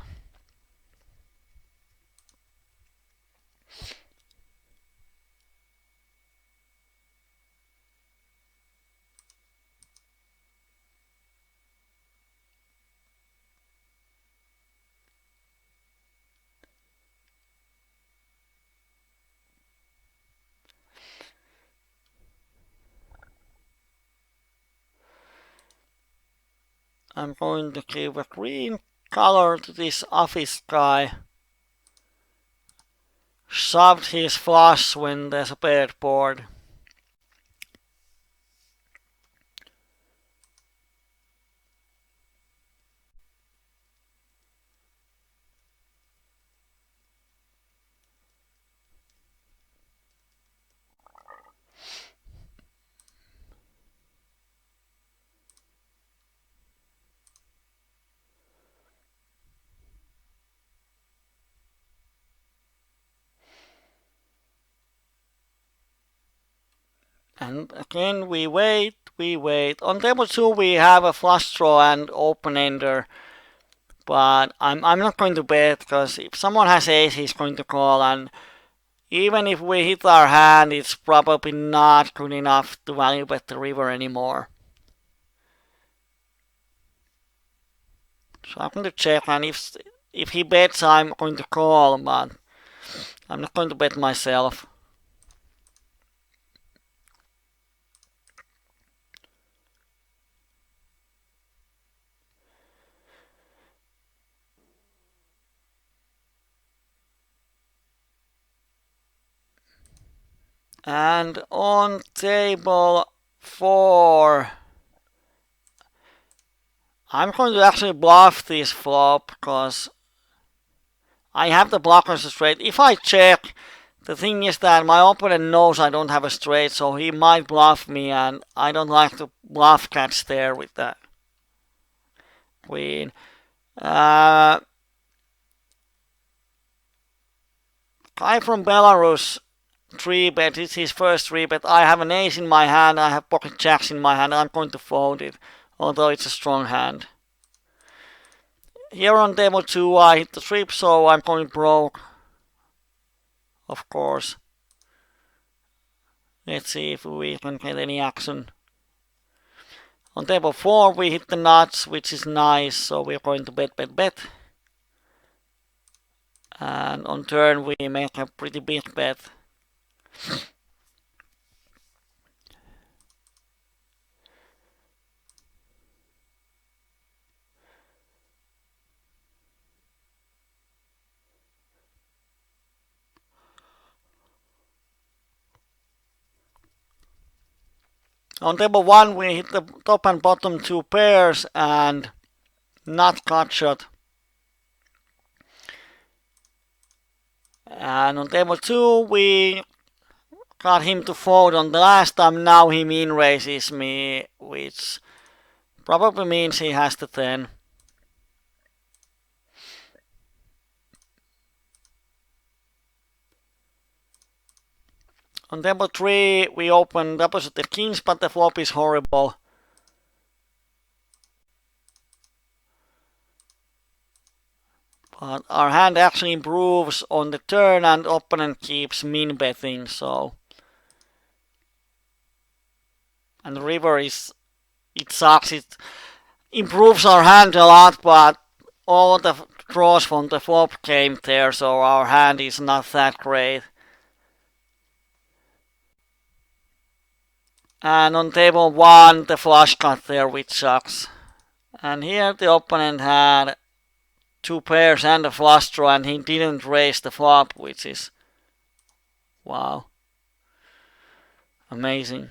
I'm going to give a green color to this office guy. Shoved his flush when there's a paired board. And again we wait. On table 2 we have a flush draw and open ender. But I'm not going to bet, because if someone has ace he's going to call, and even if we hit our hand it's probably not good enough to value bet the river anymore. So I'm going to check, and if he bets I'm going to call, but I'm not going to bet myself. And on table 4, I'm going to actually bluff this flop because I have the blockers straight. If I check, the thing is that my opponent knows I don't have a straight, so he might bluff me, and I don't like to bluff catch there with that queen. Guy from Belarus 3-bet. It's his first 3-bet. I have an ace in my hand. I have pocket jacks in my hand. I'm going to fold it, although it's a strong hand. Here on table 2 I hit the trip, so I'm going broke. Of course. Let's see if we can get any action. On table 4 we hit the nuts, which is nice, so we're going to bet. And on turn we make a pretty big bet. On table 1 we hit the top and bottom 2 pairs and not cut shot. And on table 2 we got him to fold on the last time. Now he min raises me, which Probably means he has the 10. On table 3 we open deposited kings, but the flop is horrible. But our hand actually improves on the turn and opponent keeps min betting, so. And the river is, it sucks, it improves our hand a lot, but all the draws from the flop came there, so our hand is not that great. And on table 1 the flush got there, which sucks. And here the opponent had 2 pairs and a flush draw, and he didn't raise the flop, which is, wow, amazing.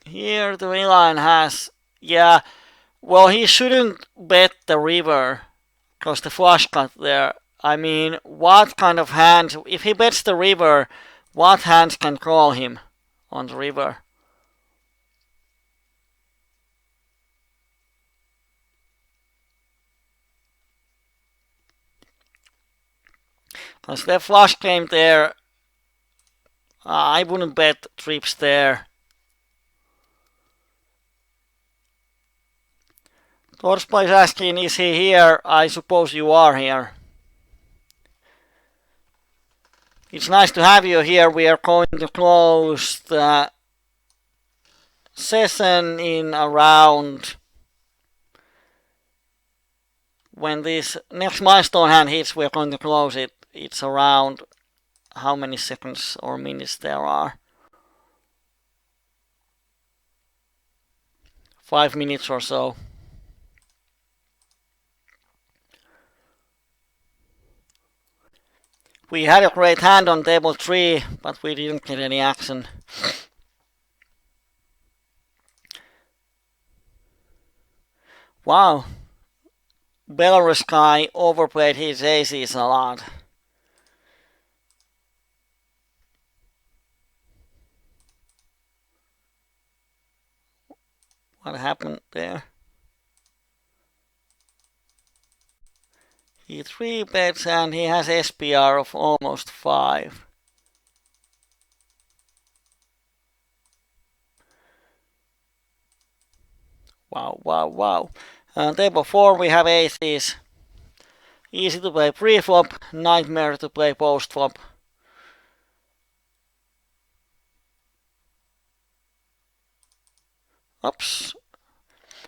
Here the villain has, yeah, well, he shouldn't bet the river because the flush got there. I mean, what kind of hand, if he bets the river, what hands can call him on the river? Because the flush came there, I wouldn't bet trips there. Torspa is asking, is he here? I suppose you are here. It's nice to have you here. We are going to close the session in around, when this next milestone hand hits, we're going to close it. It's around how many seconds or minutes there are. 5 minutes or so. We had a great hand on table 3, but we didn't get any action. Wow. Belarus guy overplayed his aces a lot. What happened there? He 3-bets and he has SPR of almost 5. Wow, wow, wow. Table 4 we have aces. Easy to play pre-flop, nightmare to play post-flop. Oops.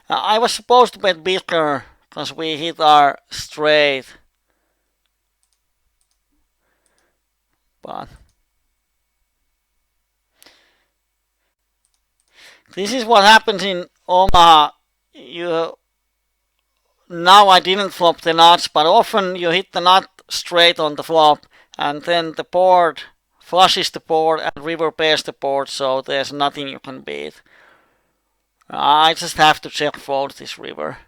I was supposed to bet bigger because we hit our straight. But this is what happens in Omaha. Now I didn't flop the nuts, but often you hit the nut straight on the flop and then the board flushes the board and river pairs the board, so there's nothing you can beat. I just have to check fold this river.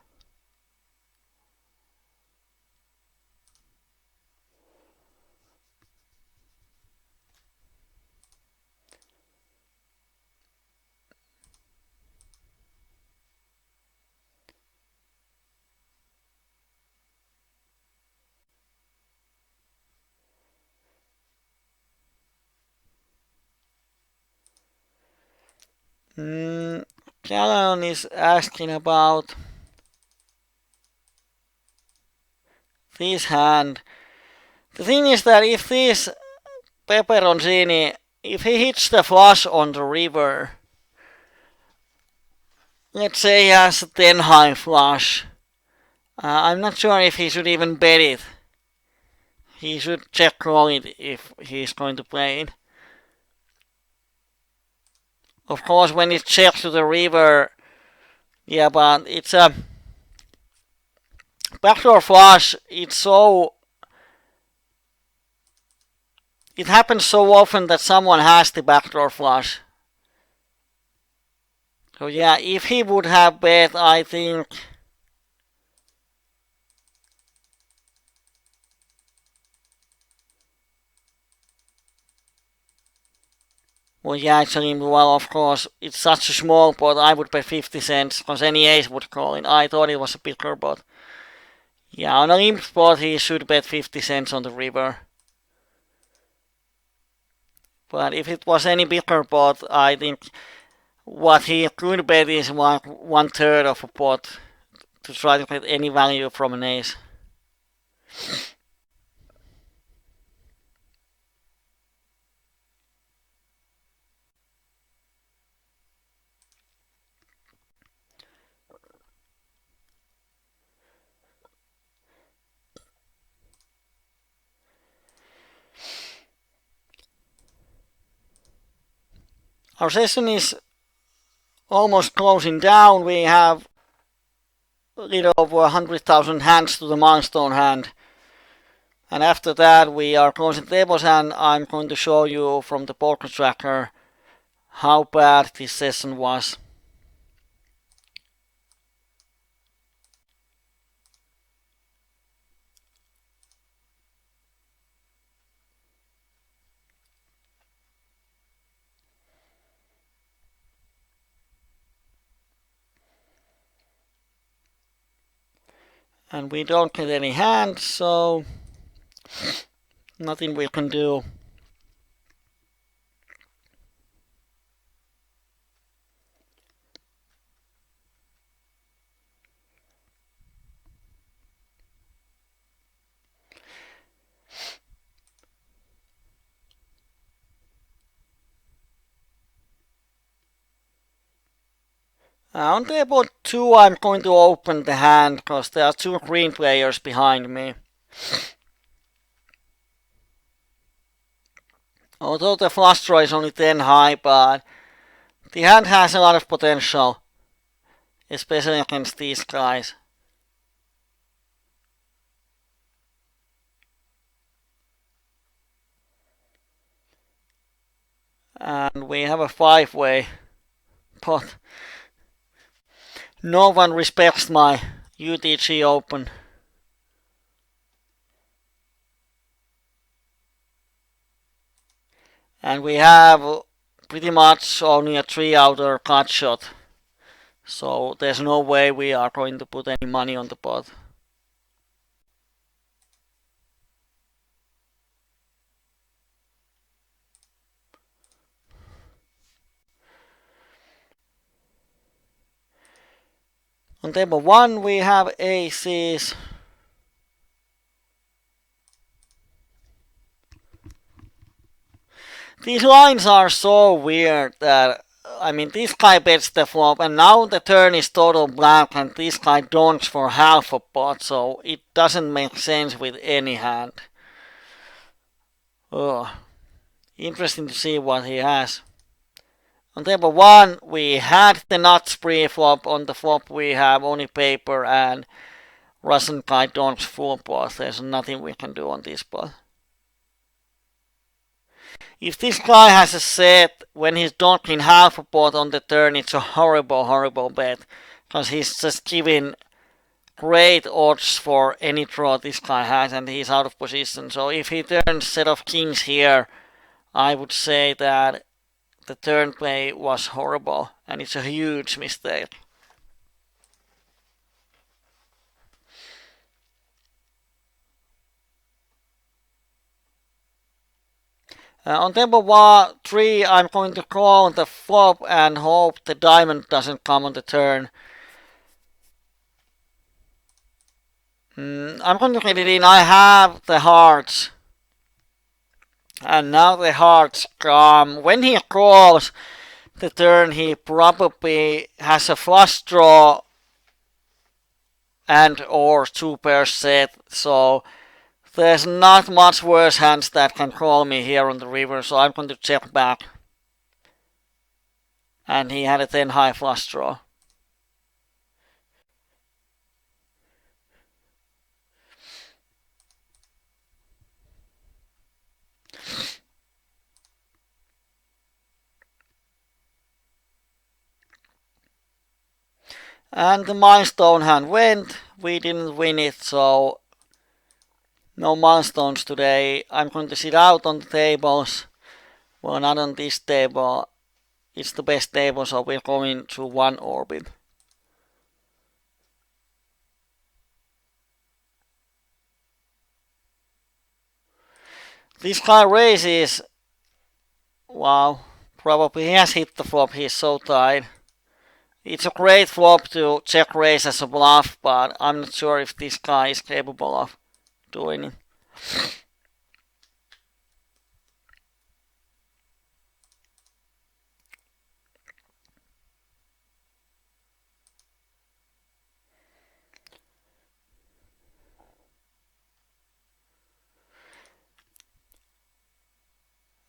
Callan is asking about this hand. The thing is that if this Peperoncini, if he hits the flush on the river, let's say he has a 10 high flush, I'm not sure if he should even bet it. He should check call it if he's going to play it. Of course, when it checks to the river, yeah, but it's a backdoor flush. It happens so often that someone has the backdoor flush. So yeah, if he would have bet, I think Well, yeah, actually, well, of course, it's such a small pot, I would pay 50 cents, because any ace would call it. I thought it was a bigger pot. Yeah, on a limp spot, he should bet 50 cents on the river. But if it was any bigger pot, I think what he could bet is one third of a pot to try to get any value from an ace. Our session is almost closing down. We have a little over 100,000 hands to the milestone hand. And after that, we are closing tables, and I'm going to show you from the poker tracker how bad this session was. And we don't get any hands, so nothing we can do. On table 2 I'm going to open the hand because there are 2 green players behind me. Although the flush draw is only 10 high, but the hand has a lot of potential, especially against these guys. And we have a 5-way pot. No one respects my UTG Open. And we have pretty much only a 3-outer cut shot. So there's no way we are going to put any money on the pot. On table 1 we have aces. These lines are so weird that, I mean, this guy bets the flop and now the turn is total blank and this guy donks for half a pot, so it doesn't make sense with any hand. Oh, interesting to see what he has. On table 1 we had the nuts pre-flop. On the flop we have only paper and Russian guy donks full pot. There's nothing we can do on this pot. If this guy has a set when he's donking half a pot on the turn, it's a horrible, horrible bet. Because he's just giving great odds for any draw this guy has and he's out of position. So if he turns set of kings here, I would say that the turn play was horrible and it's a huge mistake. On table 3 I'm going to call the flop and hope the diamond doesn't come on the turn. I'm going to get it in. I have the hearts. And now the hearts come. When he calls the turn, he probably has a flush draw and or 2 pairs set. So there's not much worse hands that can call me here on the river. So I'm going to check back. And he had a 10 high flush draw. And the milestone hand went. We didn't win it, so no milestones today. I'm going to sit out on the tables. Well, not on this table. It's the best table, so we're going to one orbit. This guy raises. Wow, probably he has hit the flop. He's so tight. It's a great flop to check raise as a bluff, but I'm not sure if this guy is capable of doing it.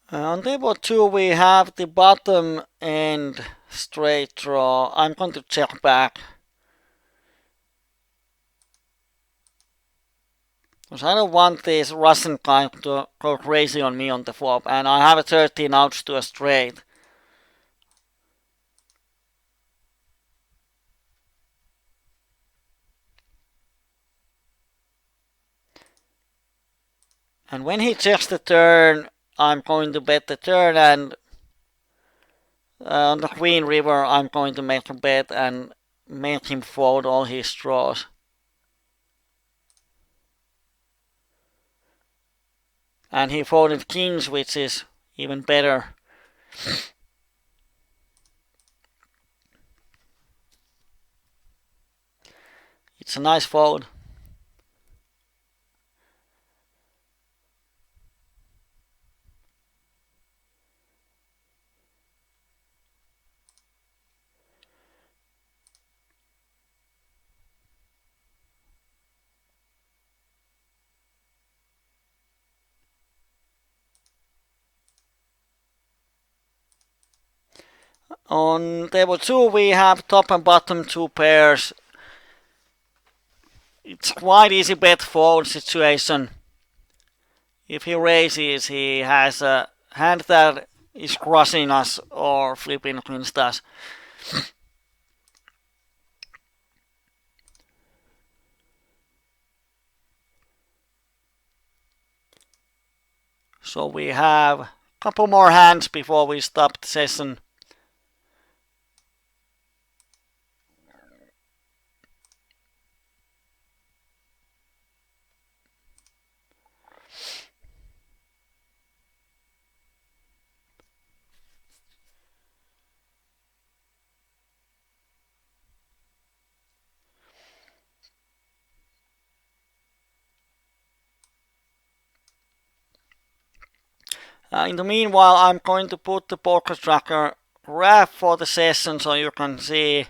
On table 2 we have the bottom end straight draw. I'm going to check back. Because I don't want this Russian guy to go crazy on me on the flop. And I have a 13 outs to a straight. And when he checks the turn, I'm going to bet the turn, and on the Queen River I'm going to make a bet and make him fold all his draws. And he folded kings, which is even better. It's a nice fold. On table 2 we have top and bottom 2 pairs. It's quite easy bet fold situation. If he raises, he has a hand that is crushing us or flipping against us. So we have a couple more hands before we stop the session. In the meanwhile, I'm going to put the poker tracker graph for the session so you can see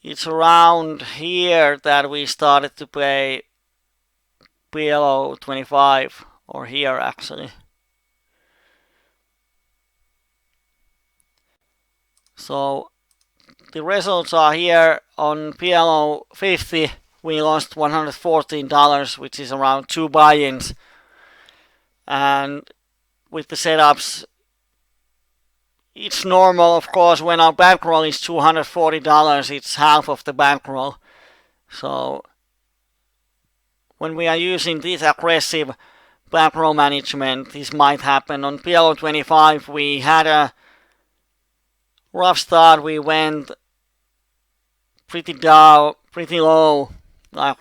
it's around here that we started to play PLO25, or here actually. So the results are here. On PLO50 we lost $114, which is around 2 buy-ins. And with the setups, it's normal, of course. When our bankroll is $240, it's half of the bankroll. So when we are using this aggressive bankroll management, this might happen. On PLO25 we had a rough start. We went pretty down, pretty low. Like,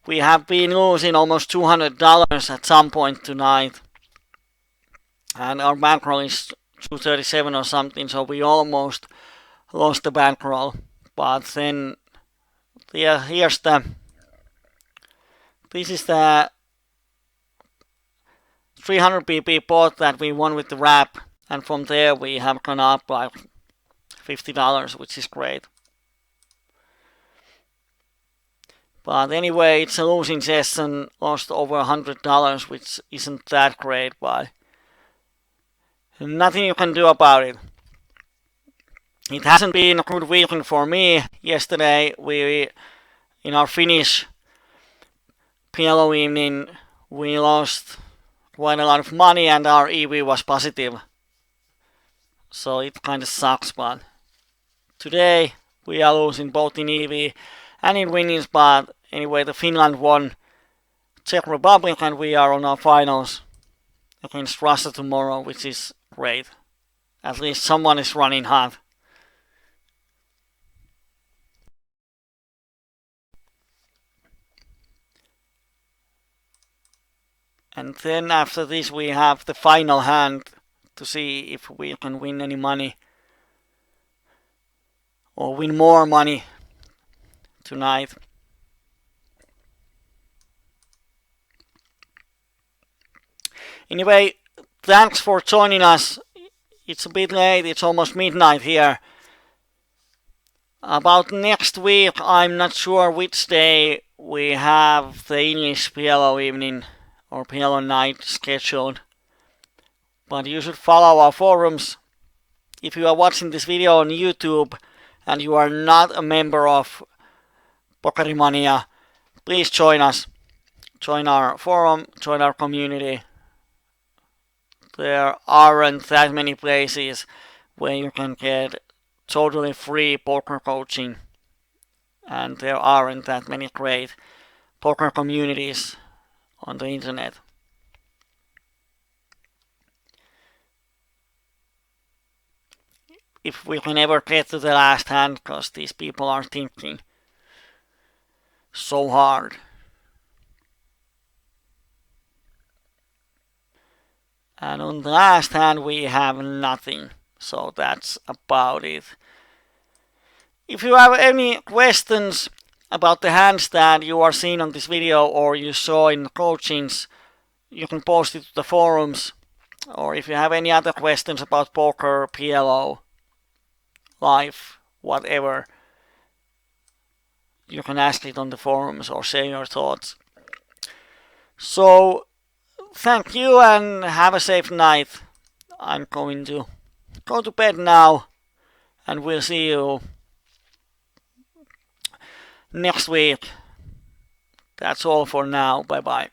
we have been losing almost $200 at some point tonight. And our bankroll is 237 or something, so we almost lost the bankroll. But then, yeah, this is the 300 pp pot that we won with the wrap, and from there we have gone up like $50, which is great. But anyway, it's a losing session, lost over $100, which isn't that great, but nothing you can do about it. It hasn't been a good weekend for me. Yesterday, in our Finnish PLO evening, we lost quite a lot of money and our EV was positive. So it kind of sucks, but today we are losing both in EV and in winnings, but anyway, the Finland won Czech Republic and we are on our finals. against Russia tomorrow, which is great. At least someone is running hot. And then after this we have the final hand to see if we can win any money or win more money tonight. Anyway, thanks for joining us. It's a bit late, it's almost midnight here. About next week, I'm not sure which day we have the English PLO evening or PLO night scheduled. But you should follow our forums. If you are watching this video on YouTube and you are not a member of Pokerimania, please join us. Join our forum, join our community. There aren't that many places where you can get totally free poker coaching, and there aren't that many great poker communities on the internet. If we can ever get to the last hand, because these people are thinking so hard. And on the last hand we have nothing, so that's about it. If you have any questions about the hands that you are seeing on this video or you saw in the coachings, you can post it to the forums. Or if you have any other questions about poker, PLO, life, whatever, you can ask it on the forums or say your thoughts. So, thank you and have a safe night. I'm going to go to bed now and we'll see you next week. That's all for now. Bye bye.